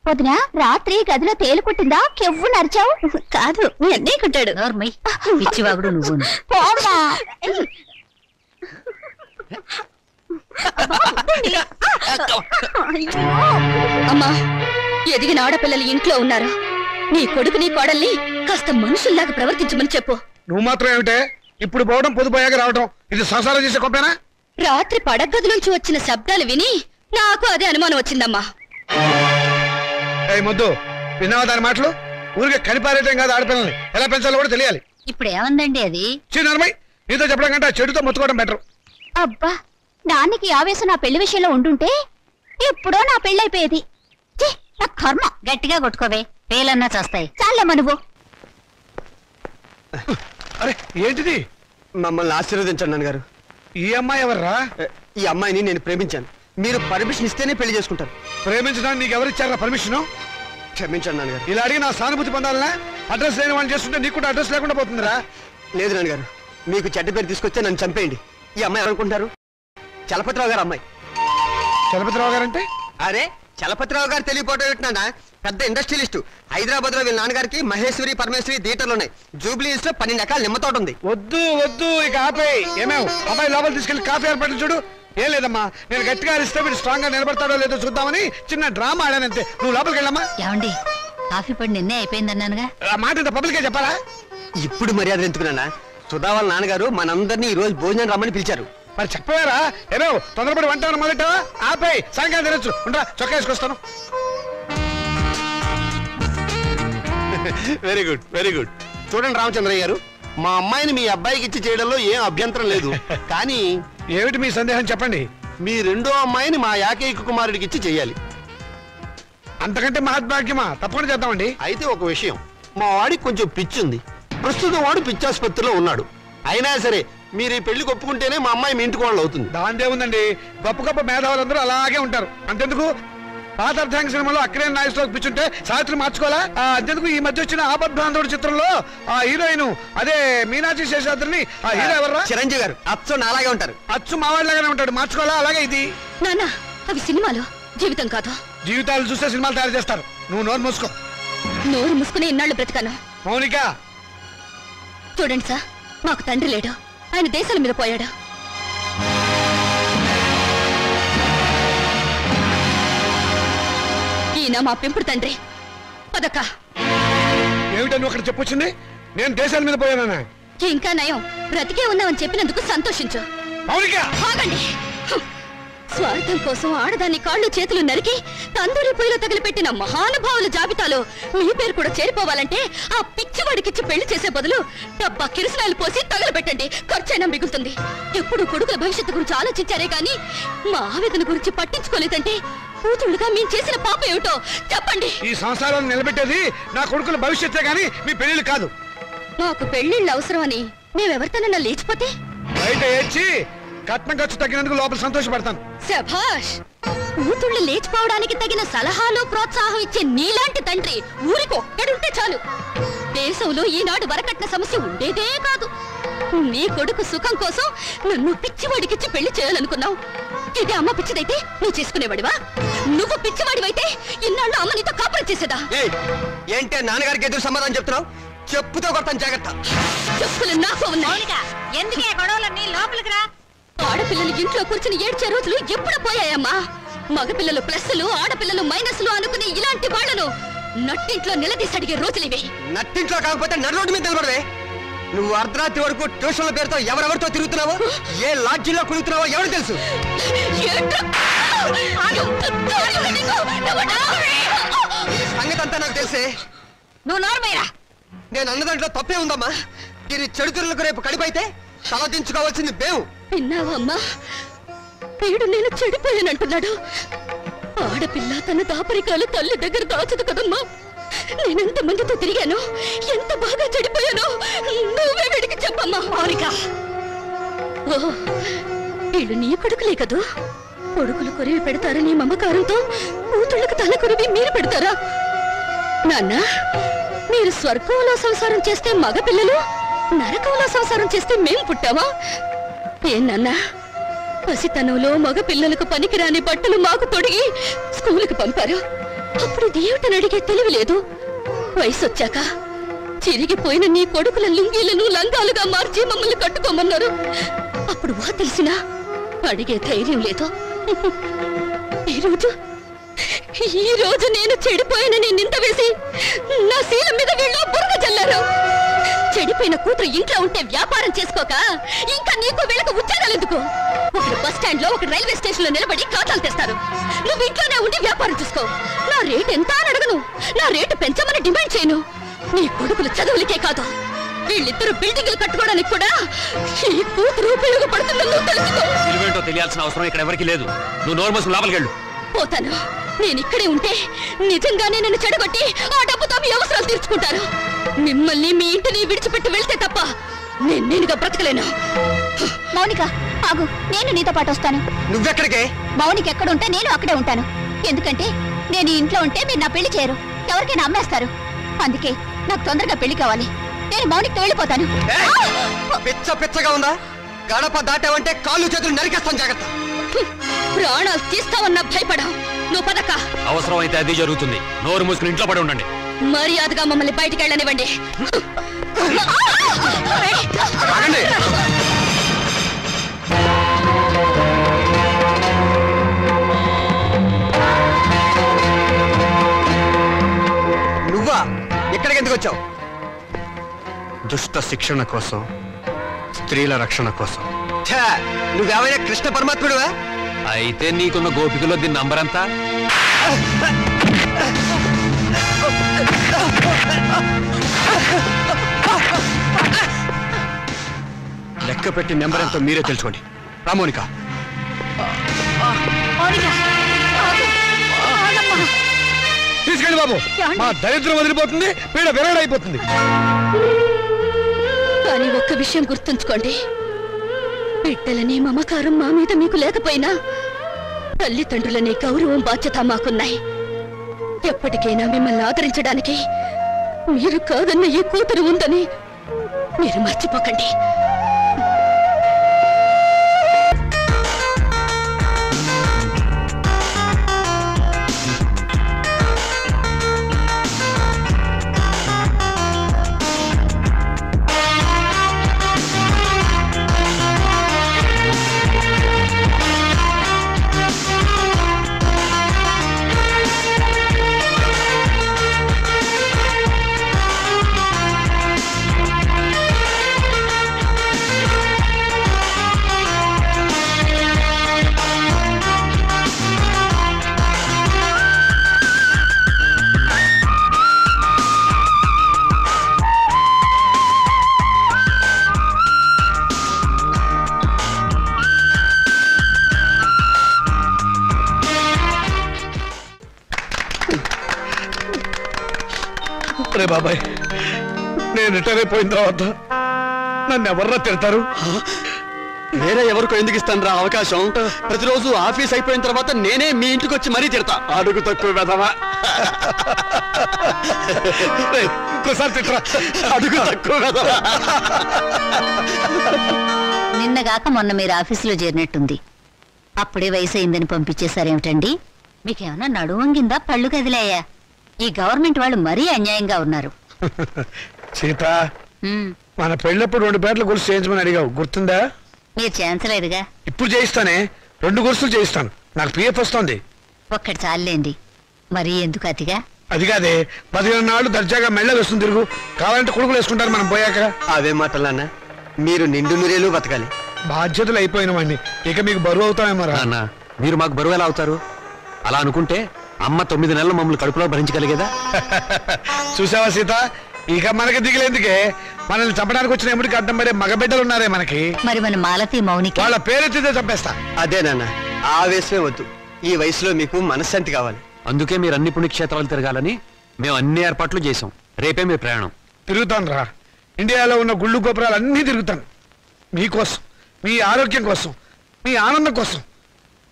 వదినా, రాత్రి గదిలో తేలు కుట్టిందా? కెవ్వు నరిచావు? కాదు, మీ అన్నయ్య కుట్టాడు. నోర్మై పిచ్చివాగుడు నువ్వు. పోమ్మా. అమ్మా, ఎదిగిన ఆడపిల్లలు ఇంట్లో ఉన్నారు. నీ కొడుకుని కోడల్ని కాస్త మనుషుల్లాగా ప్రవర్తించమని చెప్పు. నువ్వు మాత్రం ఏమిటే ఇప్పుడు పోవడం పొదుపోయాక రావడం? ఇది సంసారం చేసే గొప్పేనా? రాత్రి పడగదిలోంచి వచ్చిన శబ్దాలు విని నాకు అదే అనుమానం వచ్చిందమ్మా. మొద్దు, విన్నావా దాని మాటలు? ఊరికే కనిపారేయటం కాదు, ఆడపిల్లల్ని ఎలా పెంచాలో కూడా తెలియాలి. ఇప్పుడు ఏమందండి అది? చిన్నమ్మాయి, నీతో చెప్పడం కంటే చెడుతో మొత్తుకోవడం బెటర్. అబ్బా, నాన్నకి ఆవేశం నా పెళ్లి విషయంలో ఉండుంటే ఎప్పుడో నా పెళ్ళైపోయేది. నా కర్మ. గట్టిగా కొట్టుకోవే, పేలన్నా చేస్తాయి. చాలమ్మా నువ్వు. అరే ఏంటిది? మమ్మల్ని ఆశీర్వదించండి నాన్నగారు. ఈ అమ్మాయి ఎవర్రా? ఈ అమ్మాయిని నేను ప్రేమించాను. మీరు పర్మిషన్ ఇస్తేనే పెళ్లి చేసుకుంటారు. ప్రేమించడానికి నీకు ఎవరిచ్చారా పర్మిషన్? క్షమించండి నాన్నగారు. ఇలా అడిగి నా సానుభూతి పొందాలనా? అడ్రస్ లేని వాళ్ళు చేస్తుంటే నీకు కూడా అడ్రస్ లేకుండా పోతుందిరా. లేదు నాన్నగారు, మీకు చెడ్డ పేరు తీసుకొస్తే నన్ను చంపేయండి. ఈ అమ్మాయి ఎవరనుకుంటారు? చలపతిరావు గారు అమ్మాయి. చలపతిరావు గారంటే? అరే, చలపతిరావు గారు తెలియపోవడం ఏంటన్నా? పెద్ద ఇండస్ట్రియలిస్ట్. హైదరాబాద్ లో వీళ్ళ నాన్నగారికి మహేశ్వరి పరమేశ్వరి థియేటర్లు ఉన్నాయి. జూబ్లీ హిల్స్ లో 12 ఎకరాల నిమ్మ తోట ఉంది. వద్దు వద్దు, ఇక ఆపే. ఏమేవ్ అబ్బాయి లోపల తీసుకెళ్లి కాఫీ ఏర్పాట్లు చూడు. ఏం లేదమ్మా, నేను గట్టిగా అరిస్తే వీడు స్ట్రాంగ్ గా నిలబడతాడో లేదో చూద్దామని చిన్న డ్రామా ఆడానంతే. నువ్వు లోపలికి వెళ్ళమ్మా. ఏమండి, కాఫీ పడి నిన్నే అయిపోయిందన్నానుగా. ఆ మాట ఇంత పబ్లిక్ గా చెప్పాలా? ఇప్పుడు మర్యాద ఎందుకున్నా? సుధా వాళ్ళ నాన్నగారు మనందరినీ ఈ రోజు భోజనం రమ్మని పిలిచారు. మరి చెప్పారా? ఏమేవ్ తొందరపడి వంట మొదలెట్టావా? ఆపే, సాయంకాలం తినొచ్చు. ఉండరా, చొక్కా వేసుకొస్తాను. Very good, very good. చూడండి రామచంద్రయ్య గారు, మా అమ్మాయిని మీ అబ్బాయికి ఇచ్చి చేయడంలో ఏం అభ్యంతరం లేదు. కానీ ఏమిటి మీ సందేహం చెప్పండి. మీ రెండో అమ్మాయిని మా ఏకైక కుమారుడికి ఇచ్చి చెయ్యాలి. అంతకంటే మహద్భాగ్యమా? తప్పకుండా చేద్దామండి. అయితే ఒక విషయం, మా వాడికి కొంచెం పిచ్చుంది. ప్రస్తుతం వాడు పిచ్చాసుపత్రిలో ఉన్నాడు. అయినా సరే మీరు ఈ పెళ్లికి ఒప్పుకుంటేనే మా అమ్మాయి మీ ఇంటికి వాళ్ళు అవుతుంది. దాందే ఉందండి, గొప్ప గొప్ప మేధావులందరూ అలాగే ఉంటారు. అంతెందుకు, పాత అర్థాంగ సినిమాలో అక్కడే నాయకులకు పిచ్చుంటే సావిత్రి మార్చుకోవాలా? అంతెందుకు ఈ మధ్య వచ్చిన ఆపద్బాంధవుడి చిత్రంలో ఆ హీరోయిన్ అదే మీనాక్షి శేషాద్రిని ఆ హీరో ఎవర్రా? చిరంజీవి గారు. అచ్చు నాలాగే ఉంటారు. అచ్చు మావాడిలాగానే ఉంటాడు. మార్చుకోవాలా? అలాగే ఇది. నాన్న, అవి సినిమాలు, జీవితం కాదు. జీవితాలు చూస్తే సినిమాలు తయారు చేస్తారు. నువ్వు నోరు మూసుకో. నోరు మూసుకుని ఇన్నాళ్ళు బ్రతికాను. మౌనిక, చూడండి సార్, మాకు తండ్రి లేడు. ఆయన దేశాల మీద పోయాడు. ఈయన మా పెంపుడు తండ్రి. పదక్క. ఏమిటని ఒకటి చెప్పొచ్చింది? నేను దేశాల మీద పోయానా? ఇంకా నయం, బ్రతికే ఉన్నామని చెప్పినందుకు సంతోషించు. మౌనిక, ఆగండి. స్వార్థం కోసం ఆడదాన్ని కాళ్ళు చేతులు నరికి తందూరి పొయ్యిలో తగిలిపెట్టిన మహానుభావుల జాబితాలో మీ పేరు కూడా చేరిపోవాలంటే ఆ పిచ్చివాడికిచ్చి పెళ్లి చేసే బదులు డబ్బా కిరసనాలు పోసి తగలబెట్టండి. ఖర్చైనా మిగులుతుంది. ఎప్పుడు కొడుకుల భవిష్యత్తు గురించి ఆలోచించారే గాని మా ఆవేదన గురించి పట్టించుకోలేదంటే కూతుళ్ళుగా మేము చేసిన పాపం ఏమిటో చెప్పండి. ఈ సంసారాన్ని నిలబెట్టేది నా కొడుకుల భవిష్యత్తే గాని మీ పెళ్లిళ్ళు కాదు. మాకు పెళ్లిళ్ళు అవసరమని మేమెవరితోనన్నా లేచిపోతే బయట ఏడ్చి కట్నం ఖర్చు తగ్గినందుకు లోపల సంతోషపడతాను. శభాష్! కూతుళ్ళు లేచిపోవడానికి తగిన సలహాలు ప్రోత్సాహం ఇచ్చే నీలాంటి తండ్రి ఊరికి ఒక్కడుంటే చాలు. దేశంలో ఈనాడు వరకట్న సమస్య ఉండేదే కాదు. నీ కొడుకు సుఖం కోసం నన్ను పిచ్చివాడికిచ్చి పెళ్లి చేయాలనుకున్నావు. ఇదే అమ్మ పిచ్చిదైతే నువ్వు చేసుకునేవాడివా? నువ్వు పిచ్చివాడివైతే ఇన్నాళ్ళు అమ్మ నీతో కాపురం చేసేదా? ఏంటే నాన్నగారికి ఎదురు సమాధానం చెప్తున్నావు? చెప్పుతో కొడతాను, జాగ్రత్త. చెప్పులు నాకు ఉన్నాయి. ఎందుకే గొడవలన్నీ లోపలికి రా. ఆడపిల్లలు ఇంట్లో కూర్చుని ఏడ్చే రోజులు ఎప్పుడు పోయాయమ్మా? మగపిల్లలు ప్లస్లు, ఆడపిల్లలు మైనస్లు అనుకునే ఇలాంటి వాళ్లను నట్టింట్లో నిలదీసి అడిగే రోజులివి. నట్టింట్లో కాకపోతే నడు మీద నిలబడవే. నువ్వు అర్ధరాత్రి వరకు ట్యూషన్ల పేరుతో ఎవరెవరితో తిరుగుతున్నావో, ఏ లాడ్జీలో కుడుతున్నావో ఎవరు తెలుసు? సంగతి అంతా నాకు తెలిసే. నువ్వు నోర్మేరా. నేను అన్న దాంట్లో తప్పే ఉందమ్మా. దీని చెడుతురులకు రేపు కడిపైతే తలదించుకోవాల్సింది మేము. విన్నావా అమ్మా? వీడు నేను చెడిపోయానంటున్నాడు. ఆడపిల్ల తన దాపరికాలు తల్లి దగ్గర దాచదు కదమ్మా. నేనెంత మందితో తిరిగాను, ఎంత బాగా చెడిపోయానో నువ్వే వీడికి చెప్పమ్మా. మౌనిక, వీళ్ళు నీ కొడుకులే కదూ. కొడుకులు కొరివి పెడతారని మమకారంతో కూతుళ్ళకు తల కొరివి మీరు పెడతారా? నాన్న, మీరు స్వర్గంలో సంసారం చేస్తే మగపిల్లలు, నరకంలో సంసారం చేస్తే మేం పుట్టావా? ఏనన్నా, పసితనంలో మగపిల్లలకు పనికిరాని బట్టలు మాకు తొడిగి స్కూలుకు పంపారు. అప్పుడు దేవుటని అడిగే తెలివి లేదు. వయసొచ్చాక చిరిగిపోయిన నీ కొడుకుల లుంగీలను లంగాలుగా మార్చి మమ్మల్ని కట్టుకోమన్నారు. అప్పుడు వా తెలిసినా అడిగే ధైర్యం లేదు. ఈ రోజు నేను చెడిపోయానని నింద వేసి నా శీలం మీద వీళ్ళు బురద చల్లారు. చెడిపోయిన కూతురు ఇంట్లో ఉంటే వ్యాపారం చేసుకోక ఇంకా నీకు వీళ్ళకు ఉద్యోగాలు ఎందుకు? ఒకరు బస్ స్టాండ్ లో, ఒకరు రైల్వే స్టేషన్ లో నిలబడి ఖాతాలు తెస్తారు. నువ్వు ఇంట్లోనే ఉండి వ్యాపారం చూసుకో. నా రేటు ఎంత అని అడగను, నా రేటు పెంచమని డిమాండ్ చేయను. నీ కొడుకులు చదువులకే కాదు, వీళ్ళిద్దరు బిల్డింగ్లు కట్టుకోవడానికి కూడా ఈ కూతురు ఉపయోగపడుతుందని నువ్వు తెలుసుకో. తెలివేంటో తెలియాల్సిన అవసరం ఇక్కడ ఎవరికి లేదు. నువ్వు నోర్మస్ లోపలికి వెళ్ళు. పోతాను. నేను ఇక్కడే ఉంటే నిజంగానే నన్ను చెడగొట్టి ఆ డబ్బుతో మీ అవసరాలు తీర్చుకుంటాను. మిమ్మల్ని మీ ఇంటిని విడిచిపెట్టి వెళ్తే తప్ప నేనుగా బ్రతకలేను. మౌనిక ఆగు, నేను నీతో పాటు వస్తాను. నువ్వెక్కడికే? మౌనిక ఎక్కడుంటే నేను అక్కడే ఉంటాను. ఎందుకంటే నేను ఈ ఇంట్లో ఉంటే మీరు నా పెళ్లి చేయరు, ఎవరికైనా అమ్మేస్తారు. అందుకే నాకు తొందరగా పెళ్లి కావాలి. నేను మౌనికతో వెళ్ళిపోతాను. పిచ్చ పిచ్చగా ఉందా? గడప దాటావంటే కాళ్ళు చేతులు నరికేస్తాను, జాగ్రత్త. ప్రాణాలు తీస్తావన్నా భయపడా. నువ్వు పదక. అవసరం అయితే అది జరుగుతుంది. నోరు మూసుకుని ఇంట్లో పడి ఉండండి. మర్యాదగా మమ్మల్ని బయటికి వెళ్ళనివ్వండి. నువ్వా? ఎక్కడికి ఎందుకు వచ్చావు? దుష్ట శిక్షణ కోసం, స్త్రీల రక్షణ కోసం. నువ్వేమైనా కృష్ణ పరమాత్ముడువా? అయితే నీకున్న గోపికలో దీని నంబర్ అంతా? లెక్క పెట్టి నెంబర్ ఎంతో మీరే తెలుసుకోండి. రామోనిక, తీసుకెళ్ళి బాబు. మా దరిద్రం వదిలిపోతుంది, పీడ విరగడైపోతుంది. కానీ ఒక్క విషయం గుర్తుంచుకోండి, బిడ్డలని మమకారం మా మీద మీకు లేకపోయినా తల్లిదండ్రులనే గౌరవం, బాధ్యత మాకున్నాయి. ఎప్పటికైనా మిమ్మల్ని ఆదరించడానికి మీరు కాదన్న ఈ కూతురు ఉందని మీరు మర్చిపోకండి. అరే బాబాయ్, నేను రిటైర్ అయిపోయిన తర్వాత నన్ను ఎవర్రా తిడతారు? వేరే ఎవరికో ఎందుకు ఇస్తాను రా అవకాశం? ప్రతిరోజు ఆఫీస్ అయిపోయిన తర్వాత నేనే మీ ఇంటికి వచ్చి మరీ తిడతా. అడుగు తక్కువ వెధవా. ఇంకోసారి తిట్టరా. అడుగు తక్కువ వెధవా. నిన్నగాక మొన్న మీరు ఆఫీసులో చేరినట్టుంది. అప్పుడే వయసు అయిందని పంపించేశారేమిటండి? మీకేమన్నా నడువంగిందా, పళ్ళు కదిలాయా? ఈ గవర్నమెంట్ వాళ్ళు మరీ అన్యాయంగా ఉన్నారు. సీత, మన పెళ్ళప్పుడు 2 పేటల గుర్తు చేయించమని అడిగావు, గుర్తుందా? మీరు చేయించలేదుగా. ఇప్పుడు చేయిస్తానే, 2 గుర్తులు చేయిస్తాను. నాకు పిఎఫ్ వస్తుంది. ఒక్కటి చాలండి, మరీ ఎందుకు అతిగా? అది కాదే, 15 నాళ్ళు దర్జాగా మెళ్ళ వేస్తుంది తిరుగు. కావాలంటే కొడుకులు వేసుకుంటారు మనం పోయాక. అవే మాటలన్నా, మీరు నిండు నూరేలు బతకాలి. బాధ్యతలు అయిపోయిన వాడిని ఇక మీకు బరువు అవుతామేమో రా. అన్న, మీరు మాకు బరువు ఎలా అవుతారు? అలా అనుకుంటే అమ్మ 9 నెలలు మమ్మల్ని కడుపులో భరించగలిగేదా? చూసావా సీత, ఇక మనకి దిగులేందుకే. మనల్ని చంపడానికి వచ్చిన ఎముడికి అడ్డం పడే మగబిడ్డలు ఉన్నారే మనకి. మరి మన మాలతి మౌనికి వాళ్ళ పేరెత్తితే చంపేస్తా. అదే నాన్న, ఆవేశమే వద్దు. ఈ వయసులో మీకు మనశ్శాంతి కావాలి. అందుకే మీరు అన్ని పుణ్యక్షేత్రాలు తిరగాలని మేము అన్ని ఏర్పాట్లు చేసాం. రేపే మీ ప్రయాణం. తిరుగుతాను రా. ఇండియాలో ఉన్న గుళ్ళు గోపురాలు అన్నీ తిరుగుతాను. మీకోసం, మీ ఆరోగ్యం కోసం, మీ ఆనందం కోసం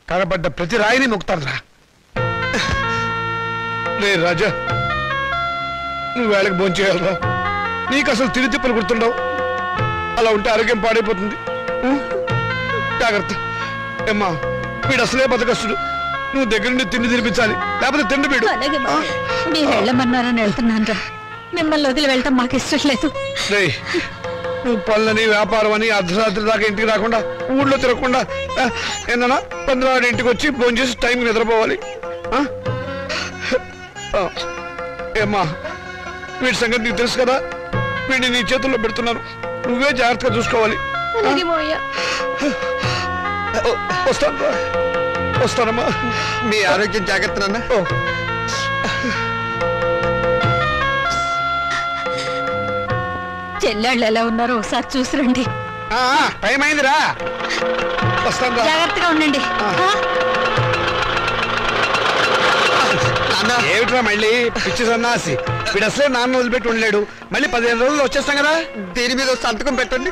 కనబడ్డ ప్రతి రాయిని మొక్కుతాను రా. రే రాజా, నువ్వు వేళకి భోంచేయాలరా. నీకు అసలు తిరిగి తిప్పలు గుర్తుండవు. అలా ఉంటే ఆరోగ్యం పాడైపోతుంది. జాగ్రత్త. ఏమ్మా, వీడు అసలే బతకస్తుడు. నువ్వు దగ్గర నుండి తిండి తినిపించాలి, లేకపోతే తిండి వీడు. మీరు వెళ్ళమన్నారని వెళ్తున్నాను రా. మిమ్మల్ని వదిలి వెళ్ళటం మాకు ఇష్టం లేదు. నువ్వు పనులని, వ్యాపారం అని అర్ధరాత్రి దాకా ఇంటికి రాకుండా, ఊళ్ళో తిరగకుండా ఏమన్నా 15 ఇంటికి వచ్చి ఫోన్ చేసి టైంకి నిద్రపోవాలి. ఏమ్మా, వీడి సంగతి నీకు తెలుసు కదా. వీడిని నీ చేతుల్లో పెడుతున్నాను, నువ్వే జాగ్రత్తగా చూసుకోవాలి. వస్తానమ్మా. మీ ఆరోగ్యం జాగ్రత్త నాన్న. చెల్లెళ్ళు ఎలా ఉన్నారో ఒకసారి చూసిరండి. టైం అయిందిరా, వస్తాను. జాగ్రత్తగా ఉండండి. ఏమిట్రా మళ్ళీ పిచ్చి సన్నాసి? వీడు అసలే నాన్న వదిలిపెట్టి ఉండలేడు. మళ్ళీ 15 రోజులు వచ్చేస్తాం కదా. దీని మీద సంతకం పెట్టండి.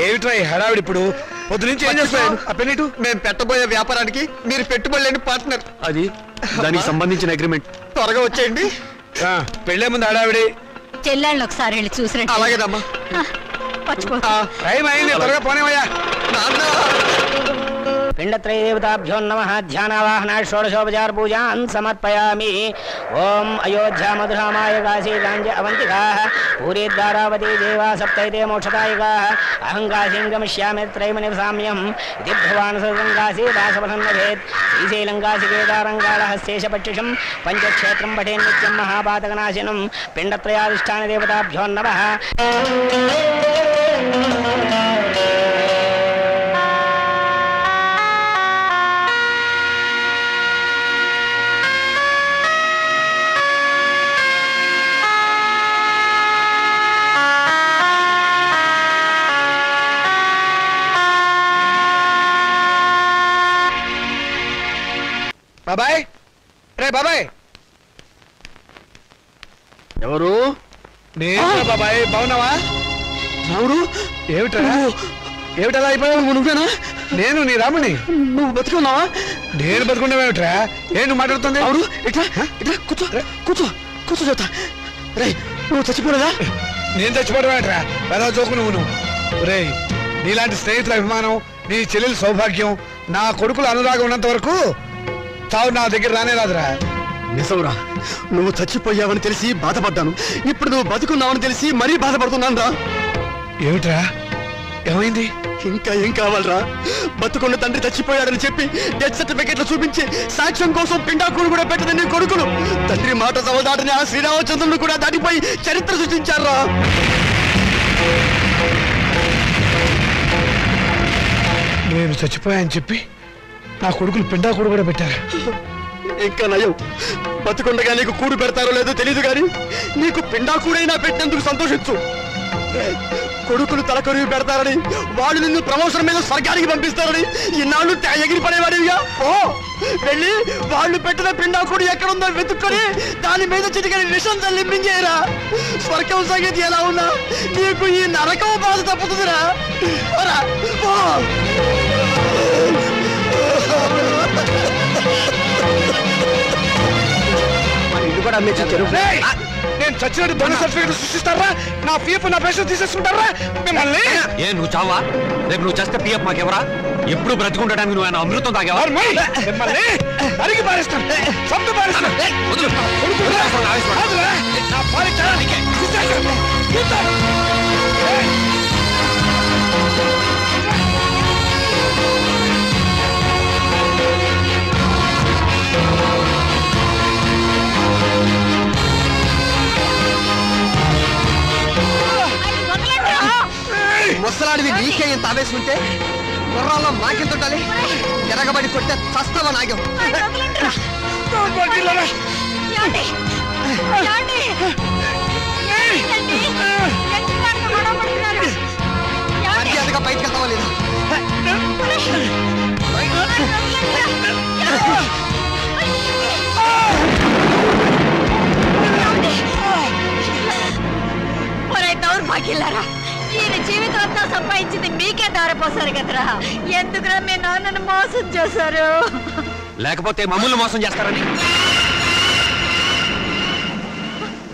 ఏమిట్రా ఈ హడావిడి? ఇప్పుడు పొద్దు నుంచి ఏం చేస్తున్నాను? ఆ పెన్నిటు. మేము పెట్టబోయే వ్యాపారానికి మీరు పెట్టుబడి లేని పార్ట్నర్. అది దానికి సంబంధించిన అగ్రిమెంట్. త్వరగా వచ్చేయండి. పెళ్ళే ముందు హడావిడి. చెల్లెళ్ళని ఒకసారి వెళ్ళి చూసిరండి. అలాగేదమ్మా. టైం అయింది, త్వరగా పోనేవయ్యా. पिंडत्रयदेवताभ्यो नमः ध्यानावाहना षोडशोपचार पूजान् समर्पयामि। ओम अयोध्या मधुरामाय काशी गांज अवंतिकाः पूरीद्वारावती देवा सप्तैते मोक्षदायिकाः अहं काशीं गमिष्यामि त्रयमनिवसाम्यम् इति भगवान् सगङ्गासी दासवसन्नभेत् श्रीशैलङ्गासी केदारङ्गालहस्तेशपक्षिषं पञ्चक्षेत्रं पठेन् नित्यं महापातकनाशिनं पिण्डत्रयाधिष्ठानदेवताभ्यो नमः। బాబాయ్, రే బాబాయ్. ఎవరు? నేను బాబాయ్. బాగున్నావా? ఎవరు? ఏమిటా ఏమిటలా అయిపోయావు? నువ్వేనా? నేను నీ రాముని. నువ్వు బతుకున్నావా? నేను బతుకున్నావేమిట్రా? ఏ నువ్వు మాట్లాడుతుంది? ఎవరు? ఇట్లా ఇట్లా కూర్చో కూర్చో కూర్చో చెప్తా. రే, నువ్వు చచ్చిపోలేదా? నేను చచ్చిపోవడమేట్రా? పెద్ద చోకు నువ్వు. రే, నీలాంటి స్నేహితుల అభిమానం, నీ చెల్లెలు సౌభాగ్యం, నా కొడుకులు అనురాగం ఉన్నంత వరకు చావు నా దగ్గర రానే రాదురా. నిజంరా, నువ్వు చచ్చిపోయావని తెలిసి బాధపడ్డాను. ఇప్పుడు నువ్వు బతుకున్నావని తెలిసి మరీ బాధపడుతున్నాను రా. ఏమిట్రా, ఏమైంది? ఇంకా ఏం కావాలరా? బతుకున్న తండ్రి చచ్చిపోయాడని చెప్పి డెత్ సర్టిఫికెట్లు చూపించి సాక్ష్యం కోసం పిండాకుడు కూడా పెట్టదని నీ కొడుకులు తండ్రి మాట సవదాటని ఆ శ్రీరామచంద్రుడు కూడా దాటిపోయి చరిత్ర సృష్టించారా. నేను చచ్చిపోయాని చెప్పి నా కొడుకులు పిండాకుడు కూడా పెట్టారు. ఇంకా నయం, బతుకుండగా నీకు కూడు పెడతారో లేదో తెలియదు కానీ నీకు పిండాకుడైనా పెట్టినందుకు సంతోషించు. కొడుకులు తలకొరివి పెడతారని, వాళ్ళు నిన్ను ప్రమోషన్ మీద స్వర్గానికి పంపిస్తారని ఇన్నాళ్ళు ఎగిరి పడేవాడివిగా. ఓ వెళ్ళి వాళ్ళు పెట్టిన పిండాకుడు ఎక్కడుందో వెతుక్కొని దాని మీద చిటికని విషం తల్లింపించేయరా. స్వర్గం సంగతి ఎలా ఉన్నా నీకు ఈ నరకం బాధ తప్పుతుందిరా. ఇది కూడా అమ్మేసి చెరువు నేను చచ్చినట్టు దొంగ సర్టిఫికెట్ సృష్టిస్తారా? నా పిఎఫ్ నా పెన్షన్ తీసేసుకుంటారా మిమ్మల్ని? ఏ నువ్వు చావా? రేపు నువ్వు చేస్తే పిఎఫ్ మాకెవరా? ఎప్పుడు బ్రతికుండడానికి నువ్వు ఆయన అమృతం తాగేవా? మిమ్మల్ని అడిగి పారేస్తాను, చంపి పారేస్తాను. నా పాలించడానికి ముసలాడివి నీకే ఇంత ఆవేశుంటే గుర్రాల్లో మాకెంత ఉండాలి? ఎరగబడి కొట్టే చస్తావా నాగం? మర్యాదగా బయటకు వెళ్తావా లేదా? దౌర్భాగ్యులారా, ఈయన జీవితం అంతా సంపాదించింది మీకే దారిపోసారు కదరా. ఎందుకురా మీ నాన్నను మోసం చేశారు? లేకపోతే మమ్మల్ని మోసం చేస్తారని.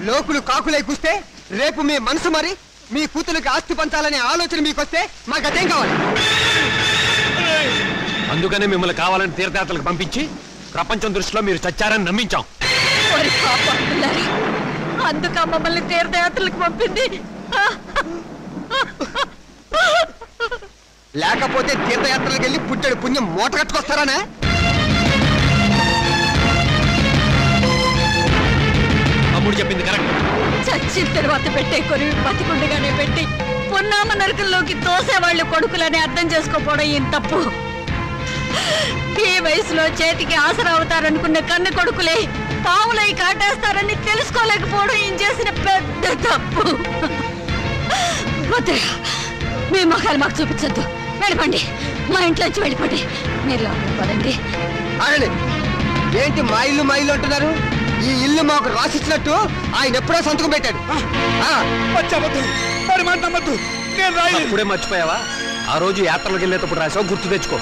లోకులు కాకులై కూస్తే రేపు మీ మనసు మరి మీ కూతురికి ఆస్తి పంచాలనే ఆలోచన మీకొస్తే మాకు అదేం కావాలి? అందుకనే మిమ్మల్ని కావాలని తీర్థయాత్రలకు పంపించి ప్రపంచం దృష్టిలో మీరు చచ్చారని నమ్మించాం. అందుక మమ్మల్ని తీర్థయాత్రలకు పంపింది. లేకపోతే తీర్థయాత్రలకు వెళ్ళి పుట్టడు పుణ్యం మూట కట్టుకొస్తారానా? తమ్ముడు చెప్పింది కరెక్ట్. చచ్చిన తర్వాత పెట్టే కొరివి బతికుండగానే పెట్టి పున్నామ నరకల్లోకి తోసేవాళ్ళు కొడుకులని అర్థం చేసుకోపోవడం ఏం తప్పు. ఈ వయసులో చేతికి ఆసరా అవుతారనుకున్న కన్ను కొడుకులే పావులై కాటేస్తారని తెలుసుకోలేకపోవడం ఏం చేసిన పెద్ద తప్పు. మీ మొఖాలు మాకు చూపించద్దు, వెళ్ళిపోండి, మా ఇంట్లోంచి వెళ్ళిపోండి. మీరు లోపలికి పదండి. ఏంటి మా ఇల్లు మా ఇల్లు అంటున్నారు? ఈ ఇల్లు మాకు రాసిచ్చినట్టు ఆయన ఎప్పుడో సంతకం పెట్టాడు. ఇప్పుడే మర్చిపోయావా? ఆ రోజు యాత్రలకు వెళ్ళేటప్పుడు రాసావు, గుర్తు తెచ్చుకో.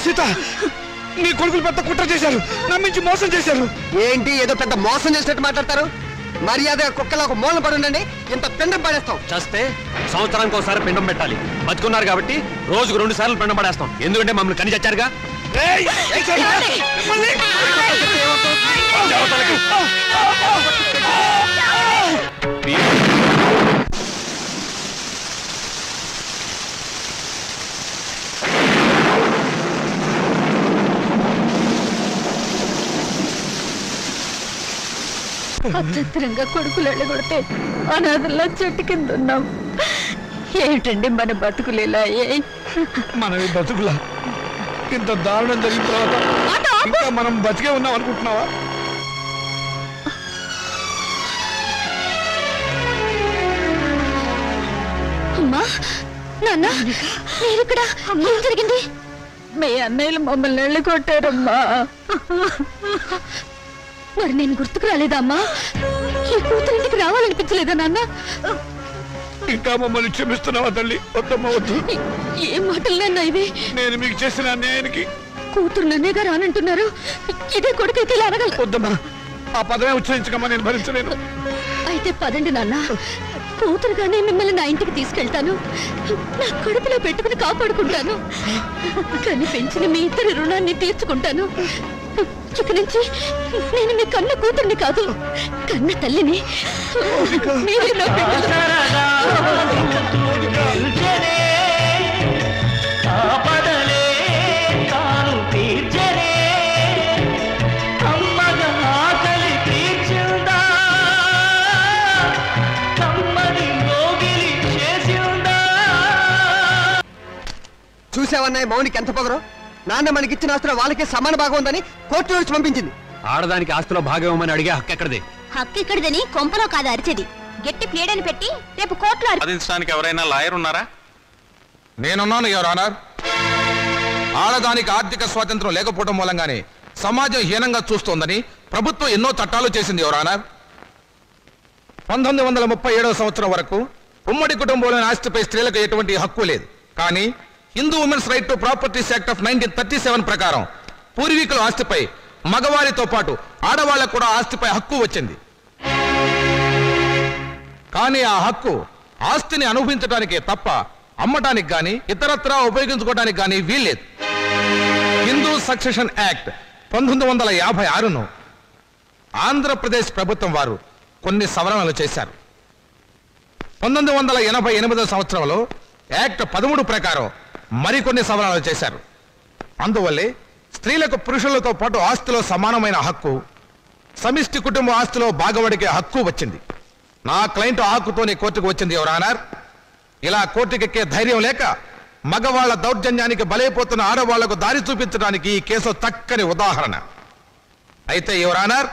సీత, నీ కొడుకులు పెద్ద కుట్ర చేశారు, నమ్మించి మోసం చేశారు. ఏంటి ఏదో పెద్ద మోసం చేసినట్టు మాట్లాడతారు? మర్యాద కుక్కలా ఒక మూలం పడి ఉండండి, ఇంత పిండం పడేస్తాం. చేస్తే సంవత్సరానికి ఒకసారి పిండం పెట్టాలి. బతుకున్నారు కాబట్టి రోజుకు 2 సార్లు పిండం పడేస్తాం. ఎందుకంటే మమ్మల్ని కని చచ్చారుగా. అత్యంతరంగా కొడుకులు వెళ్ళగొడితే అనాథల్లా చెట్టు కింద ఉన్నాం. ఏమిటండి మన బతుకులేలా? మనవి బతుకులా? ఇంత దారుణం జరిగిన తర్వాత ఇంకా మనం బతికే ఉన్నాం అనుకుంటున్నావా? అమ్మా, నాన్న, మీరిక్కడ ఏం జరిగింది? మీ అన్నయ్యలు మమ్మల్ని వెళ్ళగొట్టారమ్మా. మరి నేను గుర్తుకు రాలేదా అమ్మా? ఈ కూతురు ఇంటికి రావాలనిపించలేదా నాన్న? ఇంకా మమ్మల్ని క్షమిస్తున్నావా తల్లి? వద్దమ్మా, వద్దు. ఏ మాటలన్నా ఇవి? నేను మీకు చేసిన అన్యాయానికి కూతురు నన్నేగా రానంటున్నారు. ఇదే కొడుకైతే ఇలా అనగల. వద్దమ్మా, ఆ పదమే ఉచ్చరించకమ్మా, నేను భరించలేను. అయితే పదండి నాన్న, కూతురుగానే మిమ్మల్ని నా ఇంటికి తీసుకెళ్తాను. నా కడుపులో పెట్టుకుని కాపాడుకుంటాను. కానీ పెంచిన మీ ఇద్దరి రుణాన్ని తీర్చుకుంటాను. ఇక నుంచి నేను మీ కన్న కూతుర్ని కాదు, కన్న తల్లిని. మీరే నా బిడ్డలు. చూసావన్నాయి మౌనికి ఎంత పొగరు? నాన్న మనకిచ్చిన ఆస్తులు వాళ్ళకే సమాన భాగం ఉందని కోర్టు నుంచి పంపించింది. ఆడదానికి ఆస్తిలో భాగం ఇవ్వమని అడిగే హక్కు ఎక్కడిది? హక్కు ఇక్కడిదని కొంపలో కాదు అరిచేది. గట్టి ప్లేడని పెట్టి రేపు కోర్టులో సాధించడానికి ఎవరైనా లాయర్ ఉన్నారా? నేనున్నాను యువర్ ఆనర్. ఆడదానికి ఆర్థిక స్వాతంత్రం లేకపోవడం మూలంగానే సమాజం హీనంగా చూస్తోందని ప్రభుత్వం ఎన్నో చట్టాలు చేసింది యువర్ ఆనర్. 1937 సంవత్సరం వరకు ఉమ్మడి కుటుంబంలోని ఆస్తిపై స్త్రీలకు ఎటువంటి హక్కు లేదు. కానీ Hindu women's right to properties act of 1937 ప్రకారం పూర్వీకుల ఆస్తిపై మగవారితో పాటు ఆడవాళ్లకు కూడా ఆస్తిపై హక్కు వచ్చింది. కానీ ఆ హక్కు ఆస్తిని అనుభవించడానికే తప్ప అమ్మటానికి గాని ఇతరత్రా ఉపయోగించుకోవడానికి గాని వీల్లేదు. హిందూ సక్సెషన్ యాక్ట్ 1956ను ఆంధ్రప్రదేశ్ ప్రభుత్వం వారు కొన్ని సవరణలు చేశారు. 1988 సంవత్సరంలో యాక్ట్ 13 ప్రకారం మరికొన్ని సవరణలు చేశారు. అందువల్లే స్త్రీలకు పురుషులతో పాటు ఆస్తిలో సమానమైన హక్కు, సమిష్టి కుటుంబ ఆస్తిలో భాగవడికే హక్కు వచ్చింది. నా క్లయింట్ ఆ హక్కుతోనే కోర్టుకు వచ్చింది యువర్ ఆనర్. ఇలా కోర్టుకెక్కే ధైర్యం లేక మగవాళ్ల దౌర్జన్యానికి బలైపోతున్న ఆడవాళ్లకు దారి చూపించడానికి ఈ కేసు చక్కని ఉదాహరణ. అయితే యువర్ ఆనర్,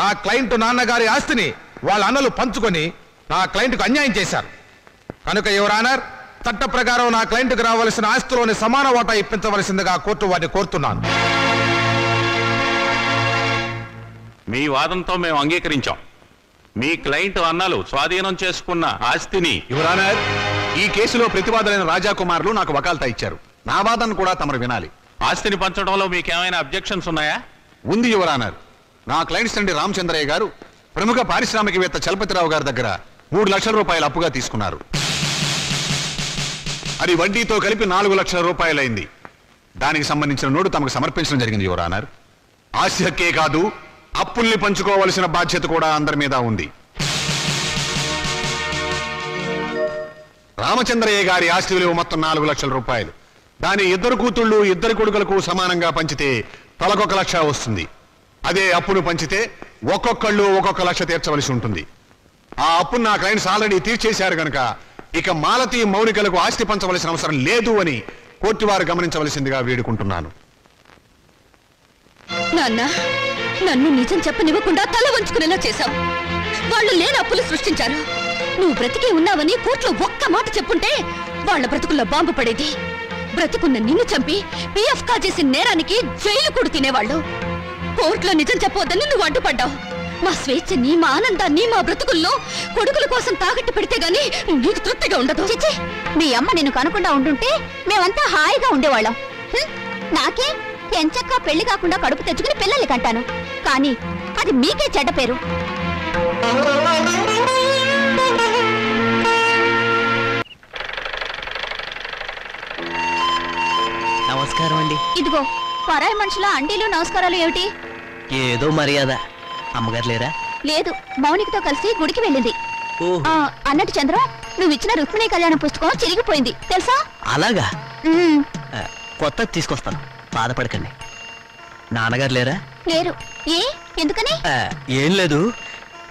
నా క్లయింట్ నాన్నగారి ఆస్తిని వాళ్ళ అన్నలు పంచుకొని నా క్లయింట్కు అన్యాయం చేశారు. కనుక యువర్ ఆనర్, చట్ట ప్రకారం నా క్లయింట్కి రావాల్సిన ఆస్తిలోని సమాన వాటా ఇప్పించవలసిందిగా కోర్టు వారిని కోరుతున్నాను. మీ వాదంతో మేము అంగీకరించాం. మీ క్లయింట్ అన్నలు స్వాధీనం చేసుకున్న ఆస్తిని యువర్ ఆనర్, ఈ కేసులో ప్రతివాదులైన రాజాకుమారులు నాకు వకాల్తా ఇచ్చారు. నా వాదన కూడా తమరు వినాలి. ఆస్తిని పంచడంలో మీకేమైనా అబ్జెక్షన్స్ ఉన్నాయా? ఉంది యువర్ ఆనర్. నా క్లయింట్స్ తండ్రి రామచంద్రయ్య గారు ప్రముఖ పారిశ్రామికవేత్త చలపతిరావు గారి దగ్గర 3 లక్షల రూపాయలు అప్పుగా తీసుకున్నారు. అది వడ్డీతో కలిపి 4 లక్షల రూపాయలైంది. దానికి సంబంధించిన నోటు తమకు సమర్పించడం జరిగింది యువర్ ఆనర్. ఆస్తి హక్కే కాదు, అప్పుల్ని పంచుకోవలసిన బాధ్యత కూడా అందరి మీద ఉంది. రామచంద్రయ్య గారి ఆస్తి విలువ మొత్తం 4 లక్షల రూపాయలు. దాని 2 కూతుళ్ళు 2 కొడుకులకు సమానంగా పంచితే తలకొక 1 లక్ష వస్తుంది. అదే అప్పును పంచితే ఒక్కొక్కళ్ళు 1 లక్ష తీర్చవలసి ఉంటుంది. ఆ అప్పును నా క్లయింట్స్ ఆల్రెడీ తీర్చేశారు గనక ఇక మాలతి మౌనికలకు ఆస్తి పంచవలసిన అవసరం లేదు అని కోర్టు వారు గమనించవలసిందిగా వేడుకుంటున్నాను. నాన్న, నన్ను నిజం చెప్పనివ్వకుండా తల వంచుకునేలా చేశావు. వాళ్ళు లేని అప్పులు సృష్టించారు. నువ్వు బ్రతికే ఉన్నావని కోర్టులో ఒక్క మాట చెప్పుంటే వాళ్ళ బ్రతుకుల్లో బాంబు పడేది. బ్రతుకున్న నిన్ను చంపి పిఎఫ్ కాజేసిన నేరానికి జైలు కూడా తినేవాళ్ళు. కోర్టులో నిజం చెప్పవద్దని నువ్వు అడ్డుపడ్డావు. మా స్వేచ్ఛని, మా ఆనందాన్ని, మా బ్రతుకుల్లో కొడుకుల కోసం తాకట్టు పెడితే గానీ నీకు తృప్తిగా ఉండదు. చిచ్చి, మీ అమ్మ నిన్ను కనుకుండా ఉంటుంటే మేమంతా హాయిగా ఉండేవాళ్ళం. నాకే ఎంచక్కా పెళ్లి కాకుండా కడుపు తెచ్చుకుని పిల్లల్ని కంటాను. కానీ అది మీకే చెడ్డ పేరు. నమస్కారం అండి. ఇదిగో పరాయి మనుషుల అండీలు నమస్కారాలు ఏమిటి? ఏదో మర్యాద. అమ్మగారు లేరా? లేదు, మౌనికతో కలిసి గుడికి వెళ్ళింది. అన్నట్టు చంద్ర, నువ్వు ఇచ్చిన రుక్మిణీ కళ్యాణం పుస్తకం చిరిగిపోయింది తెలుసా? అలాగా? కొత్త తీసుకొస్తాను, బాధపడకండి. నాన్నగారు లేరా? లేరు. ఏ, ఎందుకని? ఏం లేదు,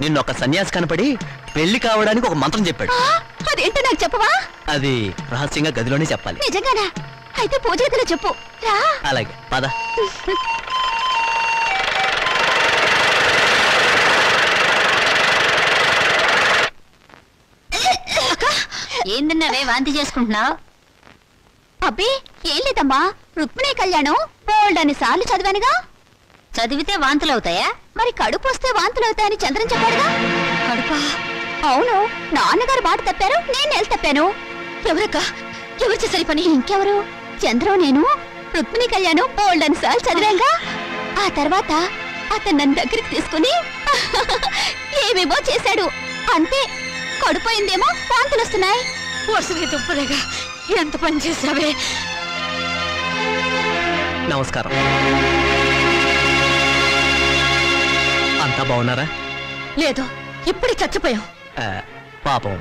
నిన్నొక సన్యాసి కనపడి పెళ్లి కావడానికి ఒక మంత్రం చెప్పాడు. అదేంటో నాకు చెప్పవా? అది రహస్యంగా గదిలోనే చెప్పాలి. నిజంగానా? అయితే పూజ గదిలో చెప్పు. రా. అలాగే, పద. ఏందన్నావే వాంతి చేసుకుంటున్నావు? అబ్బే ఏం లేదమ్మా, రుక్మిణీ కళ్యాణం బోల్డని సార్లు చదివానుగా. చదివితే వాంతులు అవుతాయా? మరి కడుపు వస్తే వాంతులు అవుతాయని చంద్రన్ చెప్పాడుగా. కడుపా? అవును, నాన్నగారు మాట తప్పారు, నేను నెల తప్పాను. ఎవరక్క? ఎవరు చేసరి పని? ఇంకెవరు? చంద్రం నేను రుక్మిణీ కళ్యాణం బోల్డని సార్లు చదివాంగా. ఆ తర్వాత అతను నన్ను దగ్గరికి తీసుకుని ఏమేమో చేశాడు. అంతే, కడుపోయిందేమో వాంతులు వస్తున్నాయి. వరుసగా దుప్పలేగా ఎంత పని చేసావే. నమస్కారం. అంతా బాగున్నారా? లేదు, ఇప్పుడే చచ్చిపోయాం. పాపం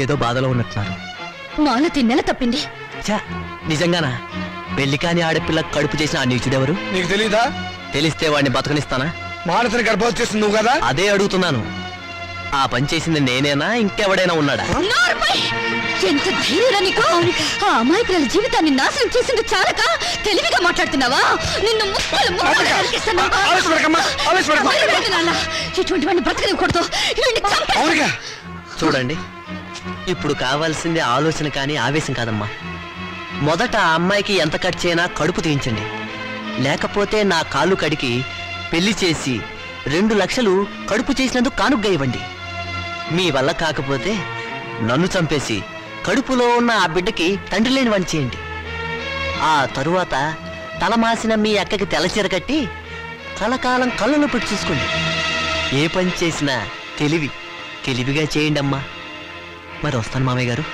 ఏదో బాధలో ఉన్నట్టున్నారు. మాలతి నెల తప్పింది. నిజంగానా? పెళ్లి కాని ఆడపిల్ల కడుపు చేసిన ఆ నీచుడెవరు? నీకు తెలీదా? తెలిస్తే వాడిని బతకనిస్తానా? మాలతిని గర్భవతి చేస్తుంది నువ్వు కదా? అదే అడుగుతున్నాను. ఆ పని చేసింది నేనేనా, ఇంకెవడైనా ఉన్నాడా? ఎంత ధైర్యం నీకు! ఆ అమాయకుల జీవితాన్ని నాశనం చేసింది చాలక తెలివిగా మాట్లాడుతున్నావా? నిన్ను ఇటువంటి వాడిని బ్రతకనివ్వకూడదు. చూడండి, ఇప్పుడు కావాల్సింది ఆలోచన కానీ ఆవేశం కాదమ్మా. మొదట ఆ అమ్మాయికి ఎంత ఖర్చైనా కడుపు తీయించండి. లేకపోతే నా కాళ్ళు కడికి పెళ్లి చేసి 2 లక్షలు కడుపు చేసినందుకు కానుగ్గా ఇవ్వండి. మీ వల్ల కాకపోతే నన్ను చంపేసి కడుపులో ఉన్న ఆ బిడ్డకి తండ్రి లేని వాడిని చేయండి. ఆ తరువాత తలమాసిన మీ అక్కకి తెల్లచీర కట్టి కలకాలం కళ్ళను పెట్టి చూసుకోండి. ఏ పని చేసినా తెలివిగా చేయండి అమ్మా. మరి వస్తాను మామయ్య గారు,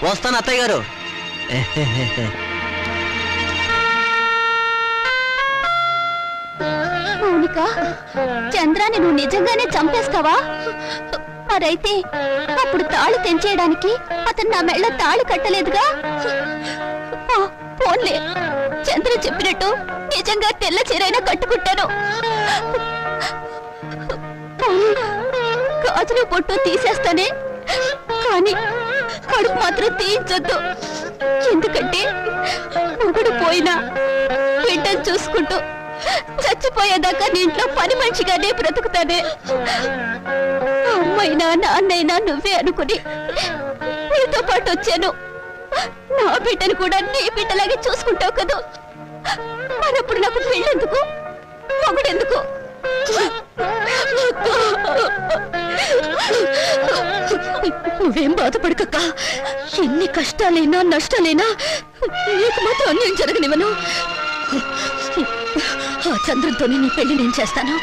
వస్తాను అత్తయ్య గారు. మౌనిక, చంద్రాన్ని నువ్వు నిజంగానే చంపేస్తావా? మరైతే అప్పుడు తాళి తెంచేయడానికి అతను నా మెళ్ళ తాళి కట్టలేదుగా? ఫోన్లే, చంద్ర చెప్పినట్టు నిజంగా తెల్ల చీరైనా కట్టుకుంటాను. గాజులు పొట్టు తీసేస్తానే, కానీ కడుపు మాత్రం తీయించొద్దు. ఎందుకంటే మొగుడు పోయినా బిడ్డను చూసుకుంటూ చచ్చిపోయేదాకా నీ ఇంట్లో పని మనిషిగానే బ్రతుకుతానే. అమ్మైనా నాన్నైనా నువ్వే అనుకుని నీతో పాటు వచ్చాను. నా బిడ్డను కూడా నీ బిడ్డలాగే చూసుకుంటావు కదా. మరప్పుడు నాకు పెళ్ళెందుకు, మొగుడెందుకు? నువ్వేం బాధపడకక్క. ఎన్ని కష్టాలైనా నష్టాలైనా నీకు మాత్రం అన్యాయం జరగనివ్వను. ఆ చంద్రంతోనే నీ పెళ్లి నేను చేస్తాను.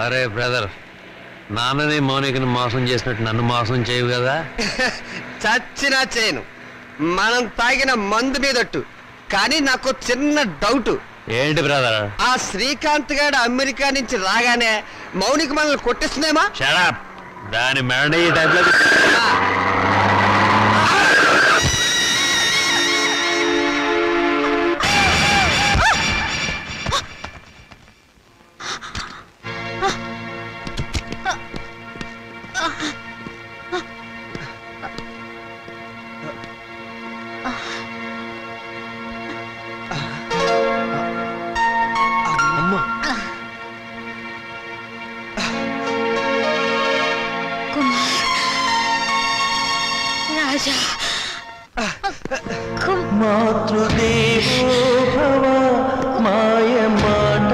అరే బ్రదర్, నాన్నని మౌనికని మోసం చేసినట్టు నన్ను మోసం చేయవు కదా? చచ్చినా చేయను, మనం తాగిన మందు మీదట్టు. కానీ నాకు చిన్న డౌట్. ఏంటి బ్రదర్? ఆ శ్రీకాంత్ గారు అమెరికా నుంచి రాగానే మౌనిక మనల్ని కొట్టిస్తున్నామా? షడప్, దాని మెడ ఈ టైంలో మాతృదేవో భవ మాయ మాట,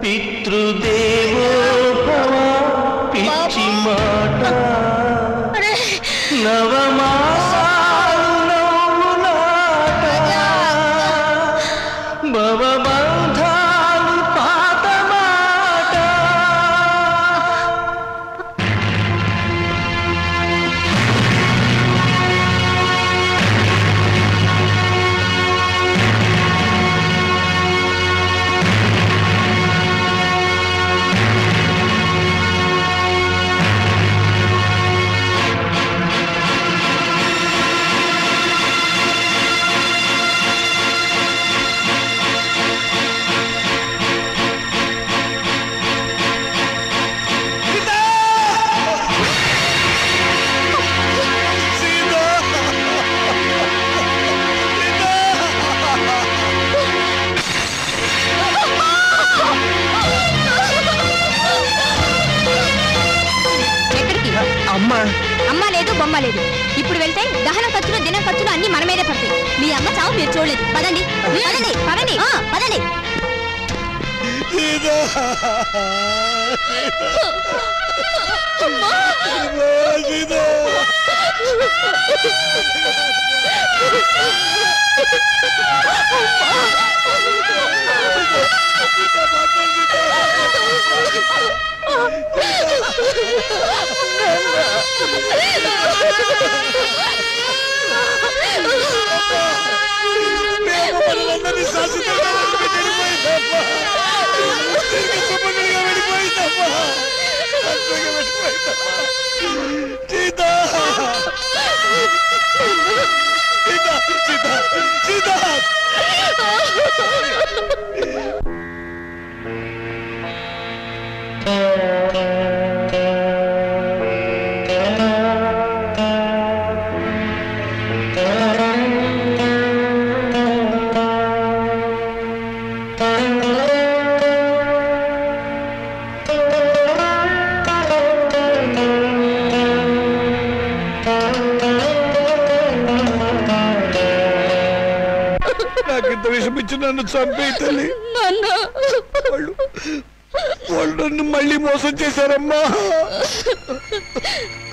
పితృదేవో భవ పిచ్చి మాట, నవమాసాలు నవ్వులాట, భవబంధాలు పాత మాట. అమ్మ లేదు, బొమ్మ లేదు. ఇప్పుడు వెళ్తే దహన ఖర్చులు, దినం ఖర్చులు అన్ని మన మీదే పడతాయి. మీ అమ్మ చావు మీరు చూడలేదు. పదండి పదండి పదండి పదండి. నాకింత విషం ఇచ్చి నన్ను చంపేయి తల్లి. వాళ్ళు నన్ను మళ్ళీ మోసం చేశారమ్మా.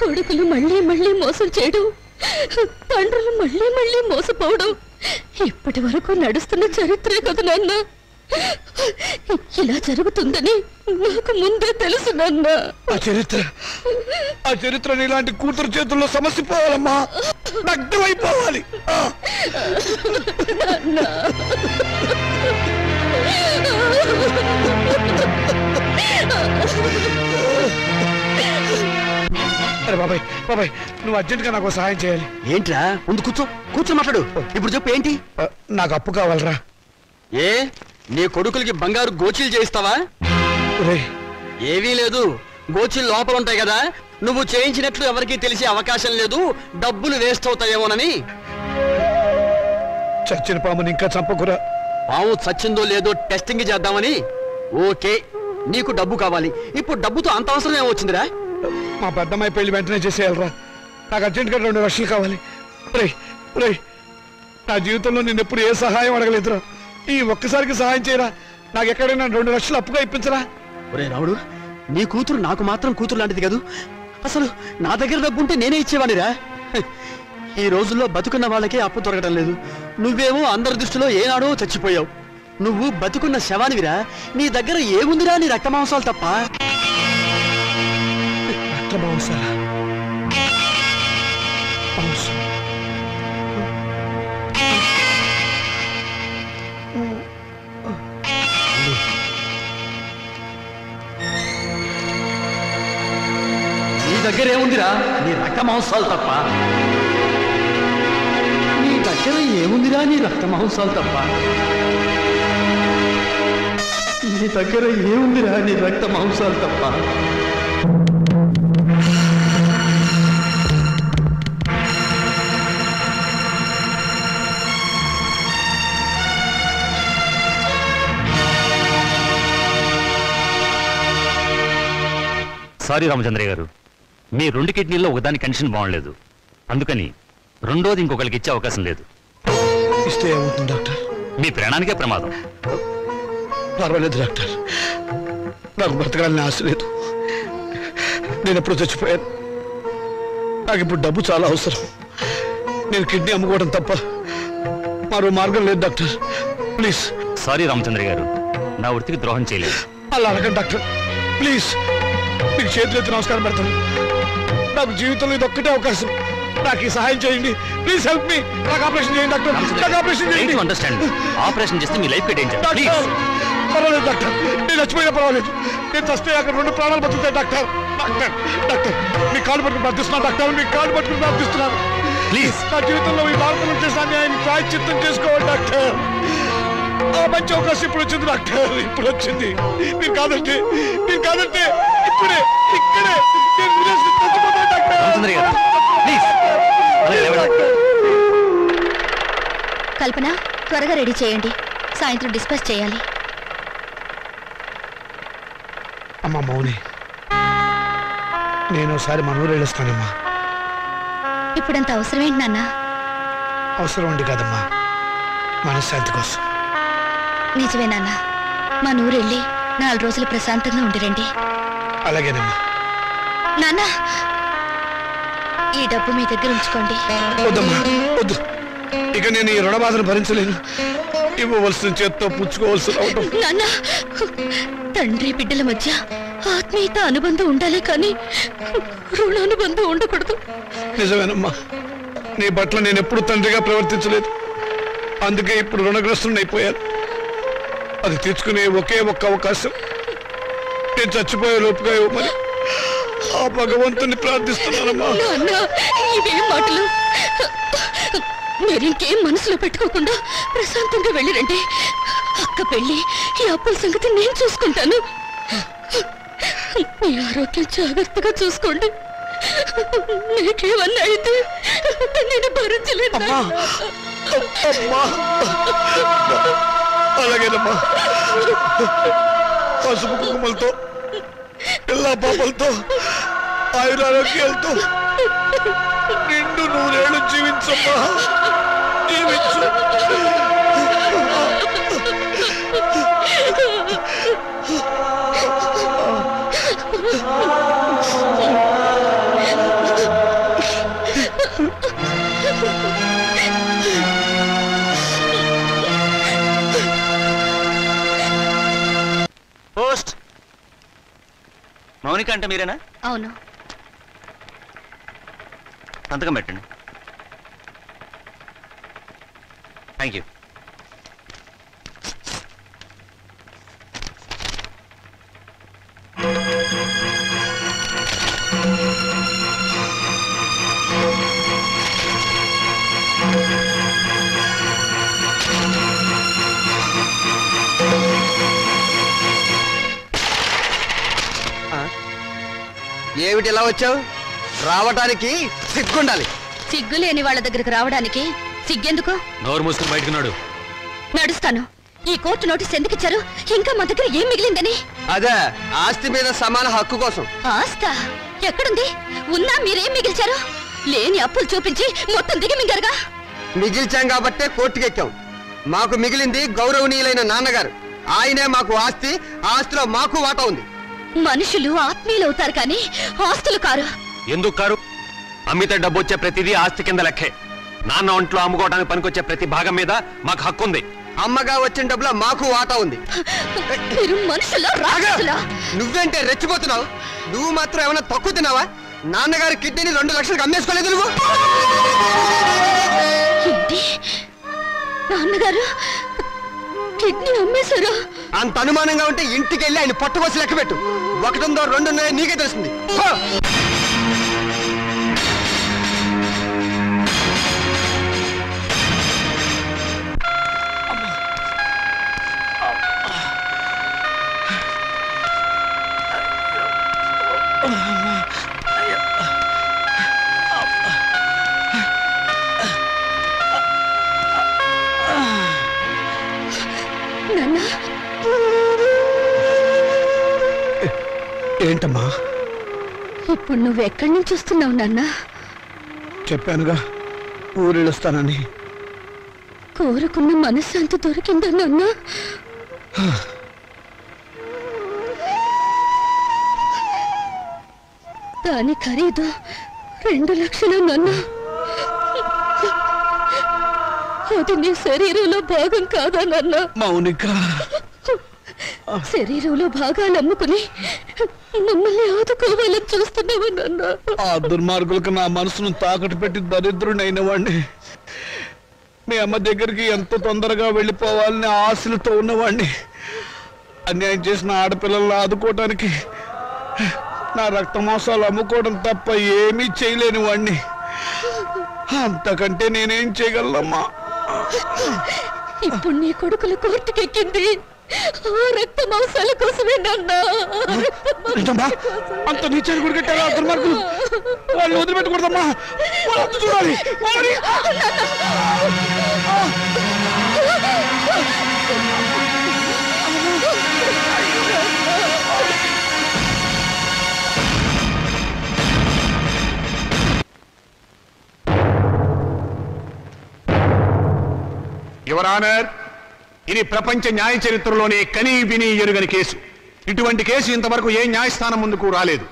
కొడుకులు మళ్ళీ మళ్ళీ మోసం చేయడం, తండ్రులు మళ్ళీ మళ్ళీ మోసపోవడం ఇప్పటి వరకు నడుస్తున్న చరిత్రే కదా నాన్న. ఇలా జరుగుతుందని నాకు ముందే తెలుసు నాన్న. ఆ చరిత్ర ఇలాంటి కూతురు చేతుల్లో సమస్య పోవాలమ్మా, నగ్నమైపోవాలి. అరే బాబాయ్ బాబాయ్, నువ్వు అర్జెంట్ గా నాకు సహాయం చేయాలి. ఏంట్రా? ముందు కూర్చో మాట్లాడు. ఇప్పుడు చెప్పు ఏంటి? నాకు అప్పు కావాలరా. ఏ నీ కొడుకులకి బంగారు గోచీలు చేయిస్తావా? ఏవీ లేదు, గోచీలు లోపల ఉంటాయి కదా, నువ్వు చేయించినట్లు ఎవరికీ తెలిసే అవకాశం లేదు, డబ్బులు వేస్ట్ అవుతాయేమోనని. చచ్చిన పాముని ఇంకా చంపకురా. పాము చచ్చిందో లేదో టెస్టింగ్ చేద్దామని. ఓకే, నీకు డబ్బు కావాలి. ఇప్పుడు డబ్బుతో అంత అవసరం ఏమొచ్చిందిరా? మా పెద్దమ్మాయి పెళ్లి వెంటనే చేసేయాలరా. నాకు అర్జెంట్ గా 2 లక్షలు కావాలి. నా జీవితంలో నేను ఎప్పుడు ఏ సహాయం అడగలేదురా. ఈ ఒక్కసారికి సహాయం చేయరా. నాకు ఎక్కడైనా 2 లక్షలు అప్పుగా ఇప్పించరా. ఒరే రాముడు, నీ కూతురు నాకు మాత్రం కూతురు లాంటిది కాదు. అసలు నా దగ్గర డబ్బు ఉంటే నేనే ఇచ్చేవాడిరా. ఈ రోజుల్లో బతుకున్న వాళ్ళకే అప్పు దొరకడం లేదు. నువ్వేమో అందరి దృష్టిలో ఏనాడో చచ్చిపోయావు. నువ్వు బతుకున్న శవానివిరా. నీ దగ్గర ఏముందిరా? నీ రక్త మాంసాలు తప్ప. నీ దగ్గర ఏముందిరా? నీ రక్త మాంసాలు తప్ప. నీ దగ్గర ఏముందిరా? నీ రక్త మాంసాలు తప్ప. నీ దగ్గర ఏముందిరా? నీ రక్త మాంసాలు తప్ప. సారీ రామచంద్రయ్య గారు, మీ 2 కిడ్నీల్లో ఒకదాని కండిషన్ బాగుండలేదు, అందుకని రెండోది ఇంకొకరికి ఇచ్చే అవకాశం లేదు. ఇస్తే ఏమవుతుంది డాక్టర్? మీ ప్రాణానికే ప్రమాదం. పర్వాలేదు డాక్టర్, నాకు బ్రతకాలని ఆశ లేదు. నేను ఎప్పుడు చచ్చిపోయాను. నాకు ఇప్పుడు డబ్బు చాలా అవసరం. నేను కిడ్నీ అమ్ముకోవడం తప్ప మరో మార్గం లేదు డాక్టర్, ప్లీజ్. సారీ రామచంద్రయ్య గారు, నా వృత్తికి ద్రోహం చేయలేదు. అలా అడగండి డాక్టర్, ప్లీజ్. మీకు చేతులెత్తి నమస్కారం పెడతాను. నాకు జీవితంలో ఇది ఒక్కటే అవకాశం. నాకు ఈ సహాయం చేయండి, ప్లీజ్ హెల్ప్ మీ. నాకు ఆపరేషన్ చేయండి డాక్టర్, నాకు ఆపరేషన్ చేయండి. అండర్స్టాండ్, ఆపరేషన్ చేస్తే మీ లైఫ్ డేంజర్. పర్వాలేదు డాక్టర్, నేను చచ్చిపోయినా పర్వాలేదు. నేను చస్తే అక్కడ 2 ప్రాణాలు బతుకుతాయి డాక్టర్. డాక్టర్ డాక్టర్ మీ కాళ్ళు పట్టుకుని ప్రార్థిస్తున్నాను డాక్టర్, మీ కాళ్ళు పట్టుకుని ప్రార్థిస్తున్నాను. ప్లీజ్ నా జీవితంలో ఈ భారతంలో చేసిన అన్యాయాన్ని ప్రాయశ్చిత్తం చేసుకోవాలి డాక్టర్. ఆ మంచి అవకాశం ఇప్పుడు వచ్చింది డాక్టర్, ఇప్పుడు వచ్చింది. మీరు కాదంటే ఇప్పుడే ఇక్కడే నేను చచ్చిపోతాను డాక్టర్. కల్పన, త్వరగా రెడీ చేయండి, సాయంత్రం డిస్పాచ్ చేయాలి. అమ్మా మౌని, నేను ఒకసారి మన ఊరు వెళ్ళొస్తానమ్మా. ఇప్పుడంత అవసరం ఏంటి నాన్న? అవసరం ఉండి కాదమ్మా, మనశ్శాంతి కోసం. నిజమే నాన్న, మా నూరు వెళ్ళి 4 రోజులు ప్రశాంతంగా ఉండిరండి. అలాగేనమ్మా. నాన్న, ఈ డబ్బు మీ దగ్గర ఉంచుకోండి. వద్దమ్మా వద్దు, ఇక నేను ఈ రుణ బాధను భరించలేను. ఇవ్వవలసిన చేత్తో పుచ్చుకోవాల్సిన నాన్న, తండ్రి బిడ్డల మధ్య ఆత్మీయత అనుబంధం ఉండాలి కానీ రుణానుబంధం ఉండకూడదు. నిజమేనమ్మా, నీ పట్ల నేను ఎప్పుడు తండ్రిగా ప్రవర్తించలేదు. అందుకే ఇప్పుడు రుణగ్రస్తుని అయిపోయాను. అది తీర్చుకునే ఒకే ఒక్క అవకాశం నేను చచ్చిపోయే లోపుగా ఇవ్వమని ఆ భగవంతుని ప్రార్థిస్తున్నానమ్మా. ఇవేం మాటలు? మీరింకేం మనసులో పెట్టుకోకుండా ప్రశాంతంగా వెళ్ళిరండి. అక్క పెళ్ళి, ఈ అప్పుల సంగతి నేను చూసుకుంటాను. మీ ఆరోగ్యం జాగ్రత్తగా చూసుకోండి. నీకేమన్నా అయితే నేను భరించలేదు. అలాగేనమ్మా, పసుపు కుంకుమలతో పిల్ల పాపలతో ఆయురారోగ్యాలతో నిండు 100 ఏళ్ళు జీవించమ్మా, జీవించు. పోస్ట్. మౌనిక అంటే మీరేనా? అవును. సంతకం పెట్టండి. Thank you. ఏమిటి ఇలా వచ్చావు? రావటానికి సిగ్గుండాలి. సిగ్గు లేని వాళ్ళ దగ్గరకు రావడానికి సిగ్గెందుకు? నోరు మూసుకుని బయటకు నాడు. నడుస్తాను. ఈ కోర్టు నోటీస్ ఎందుకు ఇచ్చారు? ఇంకా మా దగ్గర ఏం మిగిలిందని? అదే ఆస్తి మీద సమాన హక్కు కోసం. ఆస్తా ఎక్కడుంది? ఉన్నా మీరేం మిగిల్చారు? లేని అప్పులు చూపించి మొత్తం దిగమింగారుగా. మిగిల్చాం కాబట్టే కోర్టుకెక్కాం. మాకు మిగిలింది గౌరవనీయులైన నాన్నగారు. ఆయనే మాకు ఆస్తి. ఆస్తిలో మాకు వాటా ఉంది. మనుషులు ఆత్మీయులు అవుతారు కానీ ఆస్తులు కారు. ఎందుకు కారు? అమ్మితే డబ్బు వచ్చే ప్రతిదీ ఆస్తి కింద లెక్కే. నాన్న ఒంట్లో అమ్ముకోవడానికి పనికొచ్చే ప్రతి భాగం మీద మాకు హక్కు ఉంది. అమ్మగా వచ్చిన డబ్బులో మాకు వాటా ఉంది. మీరు మనుషులా రాజులా? నువ్వేంటే రెచ్చిపోతున్నావు? నువ్వు మాత్రం ఏమైనా తక్కువ తిన్నావా? నాన్నగారి కిడ్నీని 2 లక్షలకు అమ్మేసుకోలేదు నువ్వు. ఏంటి? నాన్నగారు కిడ్నీ అమ్మేశారా? అంత అనుమానంగా ఉంటే ఇంటికి వెళ్ళి ఆయన పట్టుకోసి లెక్క పెట్టు. 1 ఉందో 2 ఉన్నాయో నీకే తెలుస్తుంది. ఏంటమ్మా? ఇప్పుడు నువ్వు ఎక్కడి నుంచి వస్తున్నావు నాన్న? చెప్పానుగా ఊరెళ్ళొస్తానని. కోరుకున్న మనశ్శాంతి దొరికిందా నాన్న? దాని ఖరీదు 2 లక్షలు నాన్న. అది నీ శరీరంలో భాగం కాదా నాన్న? మౌనిక, శరీరంలో భాగాలు అమ్ముకుని మమ్మల్ని ఆదుకోవాలని చూస్తున్నావా నాన్న? ఆ దుర్మార్గులకు నా మనసును తాకట్టు పెట్టి దరిద్రుడైన వాడిని, మీ అమ్మ దగ్గరికి ఎంతో తొందరగా వెళ్ళిపోవాలని ఆశలతో ఉన్నవాడిని, అన్యాయం చేసిన ఆడపిల్లలను ఆదుకోవటానికి నా రక్త మాంసాలు అమ్ముకోవడం తప్ప ఏమీ చేయలేని వాడిని. అంతకంటే నేనేం చేయగలనమ్మా? ఇప్పుడు నీ కొడుకుల కోర్టుకెక్కింది ఆ రక్త మాంసాల కోసమే నాన్న. అంత నీచాన్ని కొడుకెట్టారా దుర్మార్గులు? వాళ్ళు వదిలిపెట్టకూడదమ్మా. వాళ్ళు చూడాలి. యువర్ ఆనర్, ఇది ప్రపంచ న్యాయ చరిత్రలోనే కనీ విని ఎరుగని కేసు. ఇటువంటి కేసు ఇంతవరకు ఏ న్యాయస్థానం ముందుకు రాలేదు.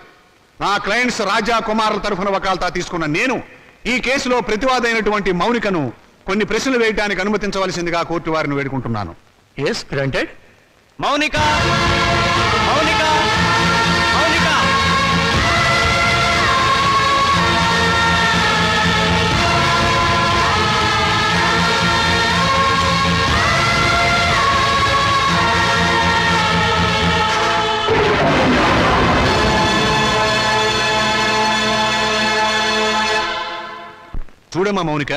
నా క్లయింట్స్ రాజా కుమార్ల తరఫున వకాల్తా తీసుకున్న నేను ఈ కేసులో ప్రతివాదైనటువంటి మౌనికను కొన్ని ప్రశ్నలు వేయడానికి అనుమతించవలసిందిగా కోర్టు వారిని వేడుకుంటున్నాను. Yes granted. మౌనిక, మౌనిక, మౌనిక. చూడమ్మా మౌనిక,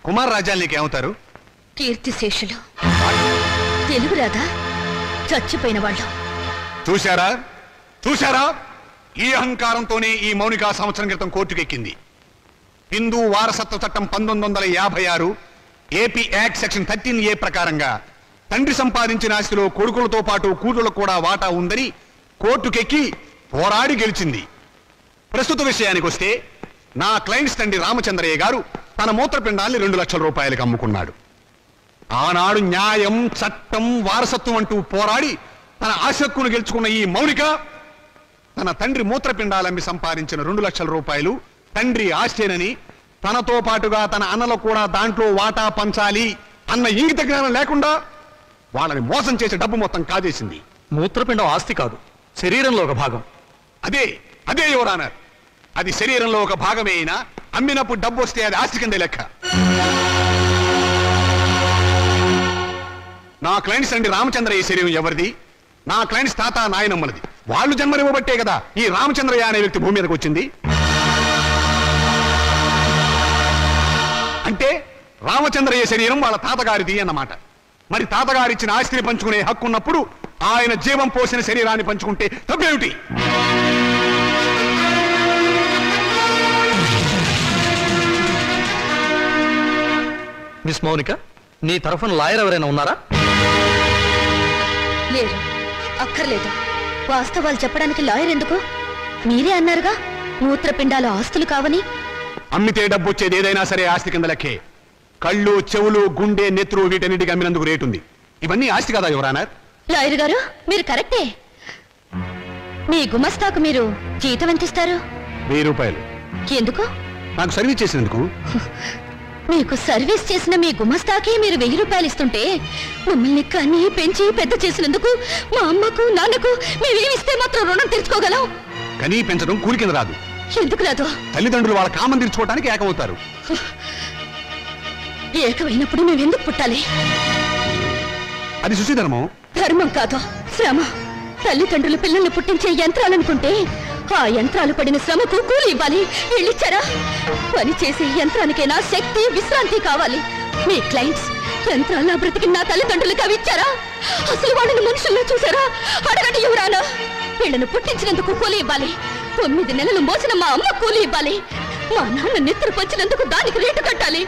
కుమార్ రాజాలు నీకేమవుతారు? కీర్తిశేషులు. తెలుగు రాదా? చచ్చిపోయిన వాళ్ళు. చూశారా చూశారా? ఈ అహంకారంతోనే ఈ మౌనిక సంవత్సరం క్రితం కోర్టుకెక్కింది. హిందూ వారసత్వ చట్టం 1956 ఏపీ యాక్ట్ సెక్షన్ 13A ప్రకారంగా తండ్రి సంపాదించిన ఆస్తిలో కొడుకులతో పాటు కూతుళ్లకు కూడా వాటా ఉందని కోర్టుకెక్కి పోరాడి గెలిచింది. ప్రస్తుత విషయానికి వస్తే నా క్లయింట్స్ తండ్రి రామచంద్రయ్య గారు తన మూత్రపిండాల్ని 2 లక్షల రూపాయలకు అమ్ముకున్నాడు. ఆనాడు న్యాయం, చట్టం, వారసత్వం అంటూ పోరాడి తన ఆశక్కును గెలుచుకున్న ఈ మౌనిక తన తండ్రి మూత్రపిండాలమ్మి సంపాదించిన 2 లక్షల రూపాయలు తండ్రి ఆస్తేనని, తనతో పాటుగా తన అన్నలకు కూడా దాంట్లో వాటా పంచాలి అన్న ఇంగిత జ్ఞానం లేకుండా వాళ్ళని మోసం చేసే డబ్బు మొత్తం కాజేసింది. మూత్రపిండం ఆస్తి కాదు, శరీరంలో ఒక భాగం. అదే యువర్ ఆనర్, అది శరీరంలో ఒక భాగమే అయినా అమ్మినప్పుడు డబ్బు వస్తే అది ఆస్తి కింద లెక్క. నా క్లయింట్స్ అండి రామచంద్రయ్య శరీరం ఎవరిది? నా క్లయింట్స్ తాత నాయనమ్మలది. వాళ్ళు జన్మనివ్వబట్టే కదా ఈ రామచంద్రయ్య అనే వ్యక్తి భూమి మీదకి వచ్చింది. అంటే రామచంద్రయ్య శరీరం వాళ్ళ తాతగారిది అన్నమాట. మరి తాతగారిచ్చిన ఆస్తిని పంచుకునే హక్కు ఉన్నప్పుడు ఆయన జీవం పోసిన శరీరాన్ని పంచుకుంటే తప్పేమిటి? మిస్ మౌనిక, నీ తరఫున లాయర్ ఎవరైనా ఉన్నారా? లేరు, అక్కర్లేదు. వాస్తవాలు చెప్పడానికి లాయర్ ఎందుకు? మీరే అన్నారుగా మూత్రపిండాలు ఆస్తులు కావని. అమ్మితే డబ్బు వచ్చేది ఏదైనా సరే ఆస్తి కింద లెక్కే. కళ్ళు, చెవులు, గుండె, నెత్తురు వీటన్నిటికి అమ్మినందుకు రేటు ఉంది. ఇవన్నీ ఆస్తి కదా యువర్ ఆనర్. లాయర్ గారు మీరు కరెక్టే. మీ గుమస్తాకు మీరు జీతం ఎంత ఇస్తారు? 1000 రూపాయలు. ఎందుకు? నాకు సర్వీస్ చేసినందుకు. మీకు సర్వీస్ చేసిన మీ గుమస్తాకి మీరు 1000 రూపాయలు ఇస్తుంటే మమ్మల్ని కన్ని పెంచి పెద్ద చేసినందుకు మా అమ్మకు నాన్నకు మేమేమిస్తే మాత్రం రుణం తీర్చుకోగలం? కనీ పెంచడం కూలి కింద రాదు. ఎందుకు రాదు? తల్లిదండ్రులు వాళ్ళ కామం తీర్చుకోవడానికి ఏకమవుతారు. ఏకమైనప్పుడు మేమెందుకు పుట్టాలి? అది సుశీధర్మం. ధర్మం కాదు, శ్రమ. తల్లిదండ్రులు పిల్లల్ని పుట్టించే యంత్రాలనుకుంటే ఆ యంత్రాలు పడిన శ్రమకు కూలి ఇవ్వాలి. వీళ్ళిచ్చారా? పని చేసే యంత్రానికైనా శక్తి, విశ్రాంతి కావాలి. మీ క్లయింట్స్ యంత్రాల్లో బ్రతికిన నా తల్లిదండ్రులకు అవి ఇచ్చారా? అసలు వాళ్ళని మనుషుల్లో చూసారా? అడగండి యువరానా. వీళ్ళను పుట్టించినందుకు కూలి ఇవ్వాలి. 9 నెలలు మోసిన మా అమ్మ కూలి ఇవ్వాలి. మా నాన్న నిద్ర పంచినందుకు దానికి రేటు కట్టాలి.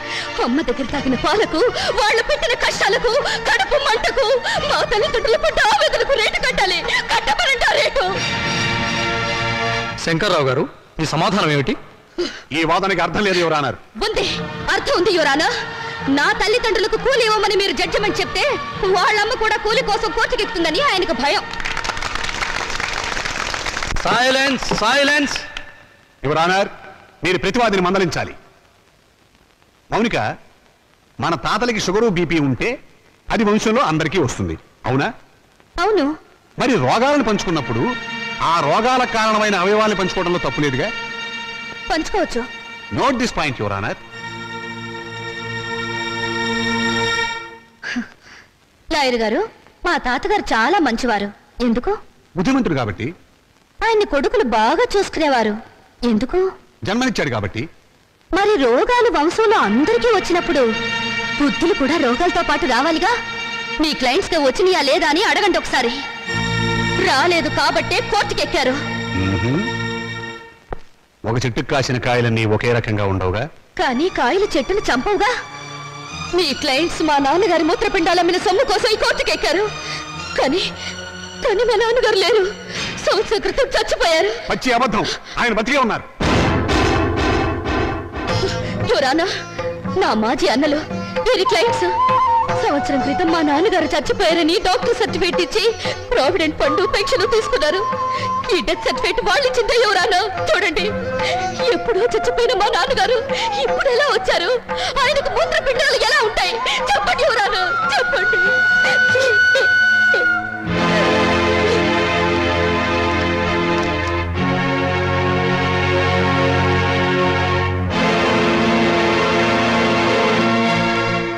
అమ్మ దగ్గర తాగిన పాలకు, వాళ్ళు పెట్టిన కష్టాలకు, కడుపు మంటకు, మా తల్లిదండ్రుల పడ్డ ఆవేదనకు రేటు కట్టాలి. కట్టమనండి ఆ రేటు. శంకర్రావు గారు, మీ సమాధానం ఏమిటి? ఈ వాదనకి అర్థం లేదు యువర్ ఆనర్. ఉంది, అర్థం ఉంది యువరానా. నా తల్లిదండ్రులకు కూలి ఇవ్వమని మీరు జడ్జిమెంట్ చెప్తే వాళ్ళమ్మ కూడా కూలి కోసం కోర్టుకెక్కుతుందని ఆయనకు భయం. Silence, silence. యువర్ ఆనర్, మీరు ప్రతివాదిని మందలించాలి. మౌనిక, మన తాతలకి షుగరు, బీపీ ఉంటే అది వంశంలో అందరికీ వస్తుంది, అవునా? అవును. మరి రోగాలను పంచుకున్నప్పుడు ఆ రోగాలకు కారణమైన అవయవాలను పంచుకోవడంలో తప్పులేదుగా? పంచుకోవచ్చు. Note this point your honour. Lawyer గారు, మా తాతగారు చాలా మంచివారు. ఎందుకు? బుద్ధిమంతుడు కాబట్టి. ఆయన్ని కొడుకులు బాగా చూసుకునేవారు. ఎందుకు? జన్మనిచ్చాడు కాబట్టి. మరి రోగాలు వంశంలో అందరికీ వచ్చినప్పుడు బుద్ధులు కూడా రోగాలతో పాటు రావాలిగా. మీ క్లయింట్స్ కి వచ్చినాయా లేదా అని అడగండి ఒకసారి. రాలేదు కాబట్టే కోర్టుకెక్కారు. ఒక చెట్టుకు కాసిన కాయలన్నీ ఒకే రకంగా ఉండవుగా. కానీ కాయలు చెట్టును చంపవుగా. మీ క్లయింట్స్ మా నాన్నగారి మూత్రపిండాలమ్మిన సొమ్ము కోసం ఈ కోర్టుకెక్కారు. కానీ కానీ మా నాన్నగారు లేరు. సంవత్సరం క్రితం చచ్చిపోయారు. పచ్చి అబద్ధం. ఆయన బతికే ఉన్నారు. యువరానా, నా మాజీ అన్నలు వీరి క్లయింట్స్ సంవత్సరం క్రితం మా నాన్నగారు చచ్చిపోయారని డాక్టర్ సర్టిఫికేట్ ఇచ్చి ప్రావిడెంట్ ఫండ్, పెన్షన్ తీసుకున్నారు. ఈ డెత్ సర్టిఫికేట్ వాళ్ళు ఇచ్చిందే యువరానా. చూడండి, ఎప్పుడో చచ్చిపోయిన మా నాన్నగారు ఇప్పుడు ఎలా వచ్చారు? ఆయనకు మూత్రపిండాలు ఎలా ఉంటాయి? చెప్పండి యువరానా, చెప్పండి.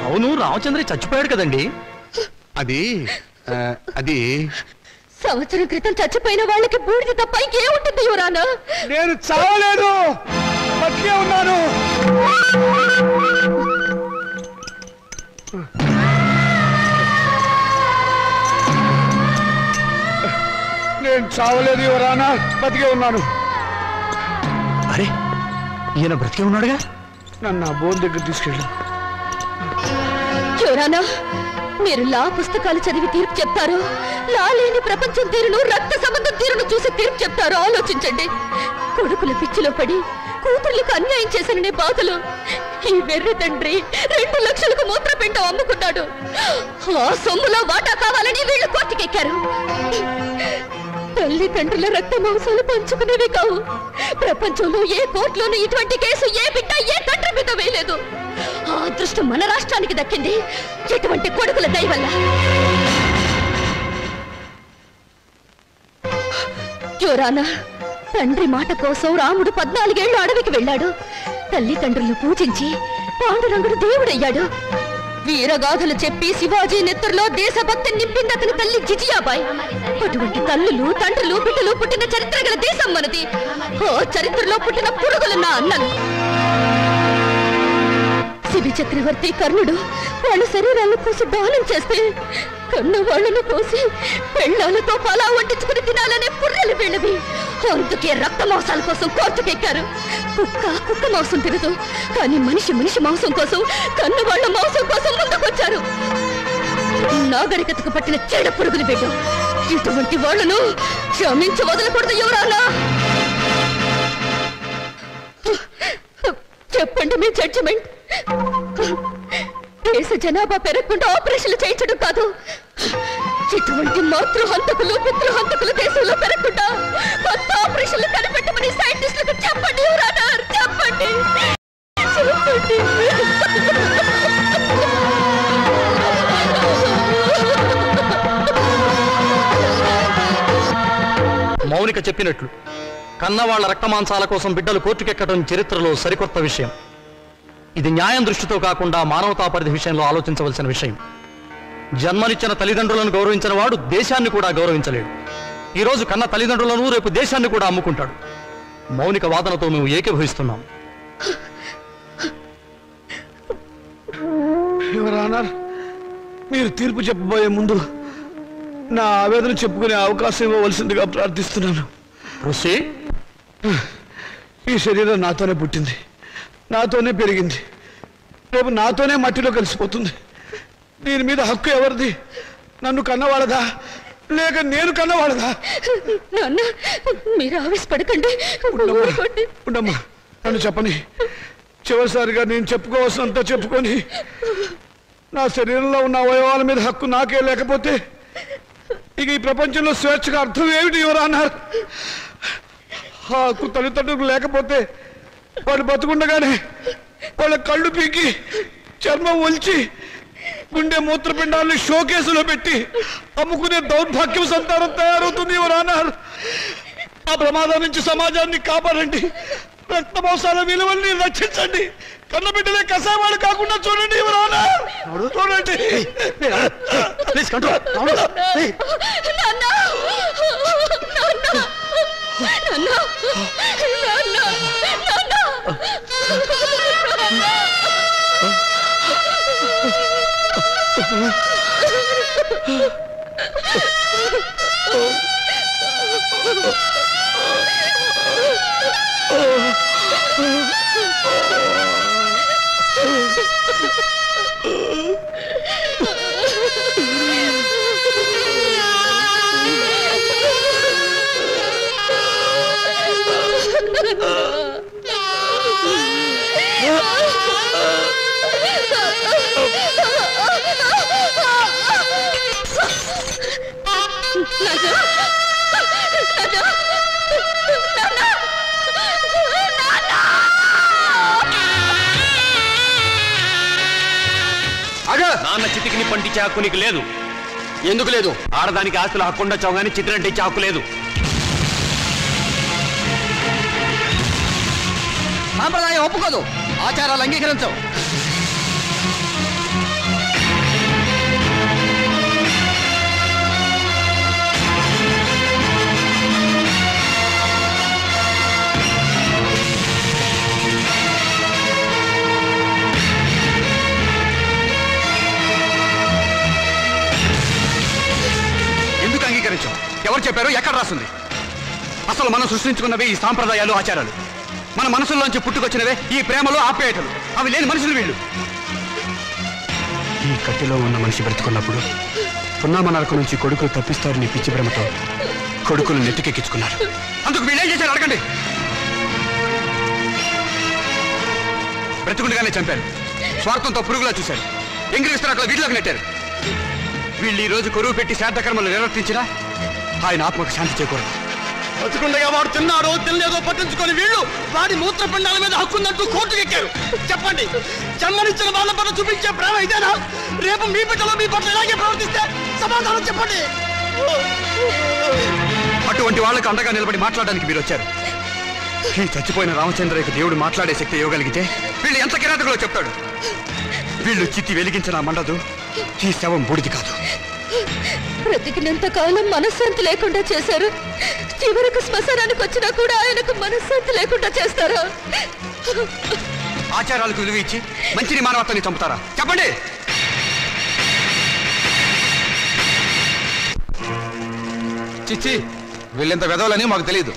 అవును, రామచంద్రయ్య చచ్చిపోయాడు కదండి. అది సంవత్సరం క్రితం చచ్చిపోయిన వాళ్ళకి బూడిద తప్ప ఇంకేముంటుంది యువరానా? నేను చావలేదు, బతికే ఉన్నాను. నేను చావలేదు యువరానా, బతికే ఉన్నాను. అరే, ఈయన బ్రతికే ఉన్నాడుగా. నన్ను ఆ బోన్ దగ్గర తీసుకెళ్ళు. యువరానా, మీరు లా పుస్తకాలు చదివి తీర్పు చెప్తారు, లా లేని ప్రపంచం తీరును, రక్త సంబంధం తీరును చూసి తీర్పు చెప్తారు. ఆలోచించండి. కొడుకుల పిచ్చిలో పడి కూతుర్లకు అన్యాయం చేశాననే బాధలో ఈ వెర్రి తండ్రి 2 లక్షలకు మూత్రపిండం అమ్ముకున్నాడు. ఆ సొమ్ములో వాటా కావాలని వీళ్ళు కోర్టుకెక్కారు. తల్లిదండ్రుల రక్త మాంసాలు పంచుకునేవి కావు. ప్రపంచంలో ఏ కోర్టులోనూ ఇటువంటి కేసు ఏ బిడ్డ ఏ తండ్రి మీద వేయలేదు. ఆ అదృష్టం మన రాష్ట్రానికి దక్కింది ఇటువంటి కొడుకుల దయ వల్ల. జోరానా, తండ్రి మాట కోసం రాముడు 14 ఏళ్లు అడవికి వెళ్ళాడు. తల్లిదండ్రులను పూజించి పాండురంగుడు దేవుడయ్యాడు. వీరగాథలు చెప్పి శివాజీ నెత్తురులో దేశభక్తి నింపింది అతని తల్లి జిజియాబాయ్. అటువంటి తల్లులు తండ్రులు బిడ్డలు పుట్టిన చరిత్ర గల దేశం మనది. ఓ చరిత్రలో పుట్టిన పురుగులు నా అన్నలు. శిబి చక్రవర్తి కర్ణుడు వాళ్ళ శరీరాలను కోసి దానం చేస్తే కన్న వాళ్ళను కోసి పెళ్ళాలతో పలా వండించుకుని తినాలనే పుర్రెలు వీళ్ళవి. అందుకే రక్త మాంసాల కోసం కోర్టుకెక్కారు. కుక్క మాంసం తినదు, కానీ మనిషి మాంసం కోసం కన్న వాళ్ళ మాంసం కోసం ముందుకొచ్చారు. నాగరికతకు పట్టిన చెడ పురుగులు వీళ్ళు. ఇటువంటి వాళ్ళను క్షమించి వదలకూడదు ఎవరన్నా. చెప్పండి మీ జడ్జిమెంట్. దేశ జనాభా పెరగకుండా ఆపరేషన్లు చేయించడం కాదు, ఇటువంటి మాతృహంతకులు పితృహంతకులు దేశంలో పెరగకుండా కొత్త ఆపరేషన్లు కనిపెట్టమని సైంటిస్టులకు చెప్పండి. చెప్పండి చెప్పండి. మౌనిక చెప్పినట్లు కన్నవాళ్ల రక్తమాంసాల కోసం బిడ్డలు కోర్టుకెక్కడం చరిత్రలో సరికొత్త విషయం. ఇది న్యాయం దృష్టితో కాకుండా మానవతా పరిధి విషయంలో ఆలోచించవలసిన విషయం. జన్మనిచ్చిన తల్లిదండ్రులను గౌరవించిన వాడు దేశాన్ని కూడా గౌరవించలేడు. ఈరోజు కన్న తల్లిదండ్రులను రేపు దేశాన్ని కూడా అమ్ముకుంటాడు. మౌనిక వాదనతో మేము ఏకీభవిస్తున్నాం. మీరు తీర్పు చెప్పబోయే ముందు నా ఆవేదన చెప్పుకునే అవకాశం ఇవ్వవలసిందిగా ప్రార్థిస్తున్నాను. ఋషి, ఈ శరీరం నాతోనే పుట్టింది, నాతోనే పెరిగింది, రేపు నాతోనే మట్టిలో కలిసిపోతుంది. దీని మీద హక్కు ఎవరిది? నన్ను కన్నవాళ్ళదా లేక నేను కన్నవాళ్ళదా? నాన్న, మీరు ఆవేశపడకండి. ఉండమ్మా, నన్ను చెప్పని. చివరిసారిగా నేను చెప్పుకోవాల్సినంత చెప్పుకొని నా శరీరంలో ఉన్న అవయవాల మీద హక్కు నాకే లేకపోతే ఇక ఈ ప్రపంచంలో స్వేచ్ఛగా అర్థం ఏమిటి ఎవరు అన్నారు? హక్కు తల్లిదండ్రులకు లేకపోతే వాళ్ళు బతుకుండగానే వాళ్ళ కళ్ళు పీకి చర్మం ఒలిచి గుండె మూత్రపిండాలని షోకేసులో పెట్టి అమ్ముకునే దౌర్భాగ్యం సంతానం తయారవుతుంది ఎవరు అన్నారు? ఆ ప్రమాదం నుంచి సమాజాన్ని కాపాడండి. రక్త మోసాల విలువల్ని రక్షించండి. కన్నబిడ్డలే కసావాళ్ళు కాకుండా చూడండి ఎవరు అన్నారు? చూడండి. నాన్న చితికిని పండించే హక్కు నీకు లేదు. ఎందుకు లేదు? ఆడదానికి ఆస్తులు హక్కు ఉండొచ్చావు కానీ చిత్రంటే ఇచ్చే హక్కు లేదు. సాంప్రదాయం ఒప్పుకోదు, ఆచారాలు అంగీకరించవు. ఎందుకు అంగీకరించవు? ఎవరు చెప్పారు? ఎక్కడ రాస్తుంది? అసలు మనం సృష్టించుకున్నవి ఈ సాంప్రదాయాలు ఆచారాలు. మన మనసుల్లోంచి పుట్టుకొచ్చినవే ఈ ప్రేమలు ఆప్యాయతలు. అవి లేని మనుషులు వీళ్ళు. ఈ కట్టెలో ఉన్న మనిషి బ్రతుకున్నప్పుడు పున్నామనరకు నుంచి కొడుకులు తప్పిస్తారని పిచ్చి ప్రేమతో కొడుకులు నెత్తికెక్కించుకున్నారు. అందుకు వీళ్ళేం చేశారు అడగండి. బ్రతుకుండగానే చంపారు. స్వార్థంతో పురుగులా చూశారు. ఎంగిలిస్తారు అట్లా వీటిలోకి నెట్టారు. వీళ్ళు ఈ రోజు కొరువు పెట్టి శ్రాద్ధకర్మలు నిర్వర్తించినా ఆయన ఆత్మకు శాంతి చేకూరదు. బతుకుండగా వాడు తిన్నాడో తినలేదో పట్టించుకొని వీళ్ళు వాడి మూత్రపిండాల మీద హక్కుందంటూ కోర్టుకు ఎక్కారు. చెప్పండి, జన్మనిచ్చిన వాళ్ళ పట్ల చూపించే ప్రేమ ఇదేనా? రేపు మీ బిడ్డలో మీ పట్ల ఇలాగే ప్రవర్తిస్తే సమాధానం చెప్పండి. అటువంటి వాళ్ళకు అండగా నిలబడి మాట్లాడడానికి మీరు వచ్చారు. ఈ చచ్చిపోయిన రామచంద్రయ్యకు దేవుడు మాట్లాడే శక్తి ఇవ్వగలిగితే వీళ్ళు ఎంత కిరాతకులో చెప్తాడు. వీళ్ళు చిత్తి వెలిగించిన మండదు, ఈ శవం బూడిది కాదు. బ్రతికినంత కాలం మనశ్శాంతి లేకుండా చేశారు. చివరకు శ్మశానానికి వచ్చినా కూడా ఆయనకు మనశ్శాంతి లేకుండా చేస్తారా? ఆచారాలకు విలువ ఇచ్చి మంచిని మానవత్వాన్ని చంపుతారా? చెప్పండి. చిచ్చి, వీళ్ళెంత వెదవలని మాకు తెలియదు.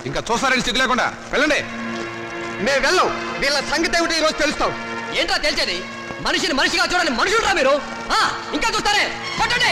ఇంకా చూస్తారని సిగ్గు లేకుండా వెళ్ళండి. మేము వెళ్ళం. వీళ్ళ సంగతి ఏమిటి ఈరోజు తెలుస్తాం. ఏంటో తెలిసేది? మనిషిని మనిషిగా చూడండి, మనుషులురా మీరు. ఇంకా చూస్తారే? కొట్టండి,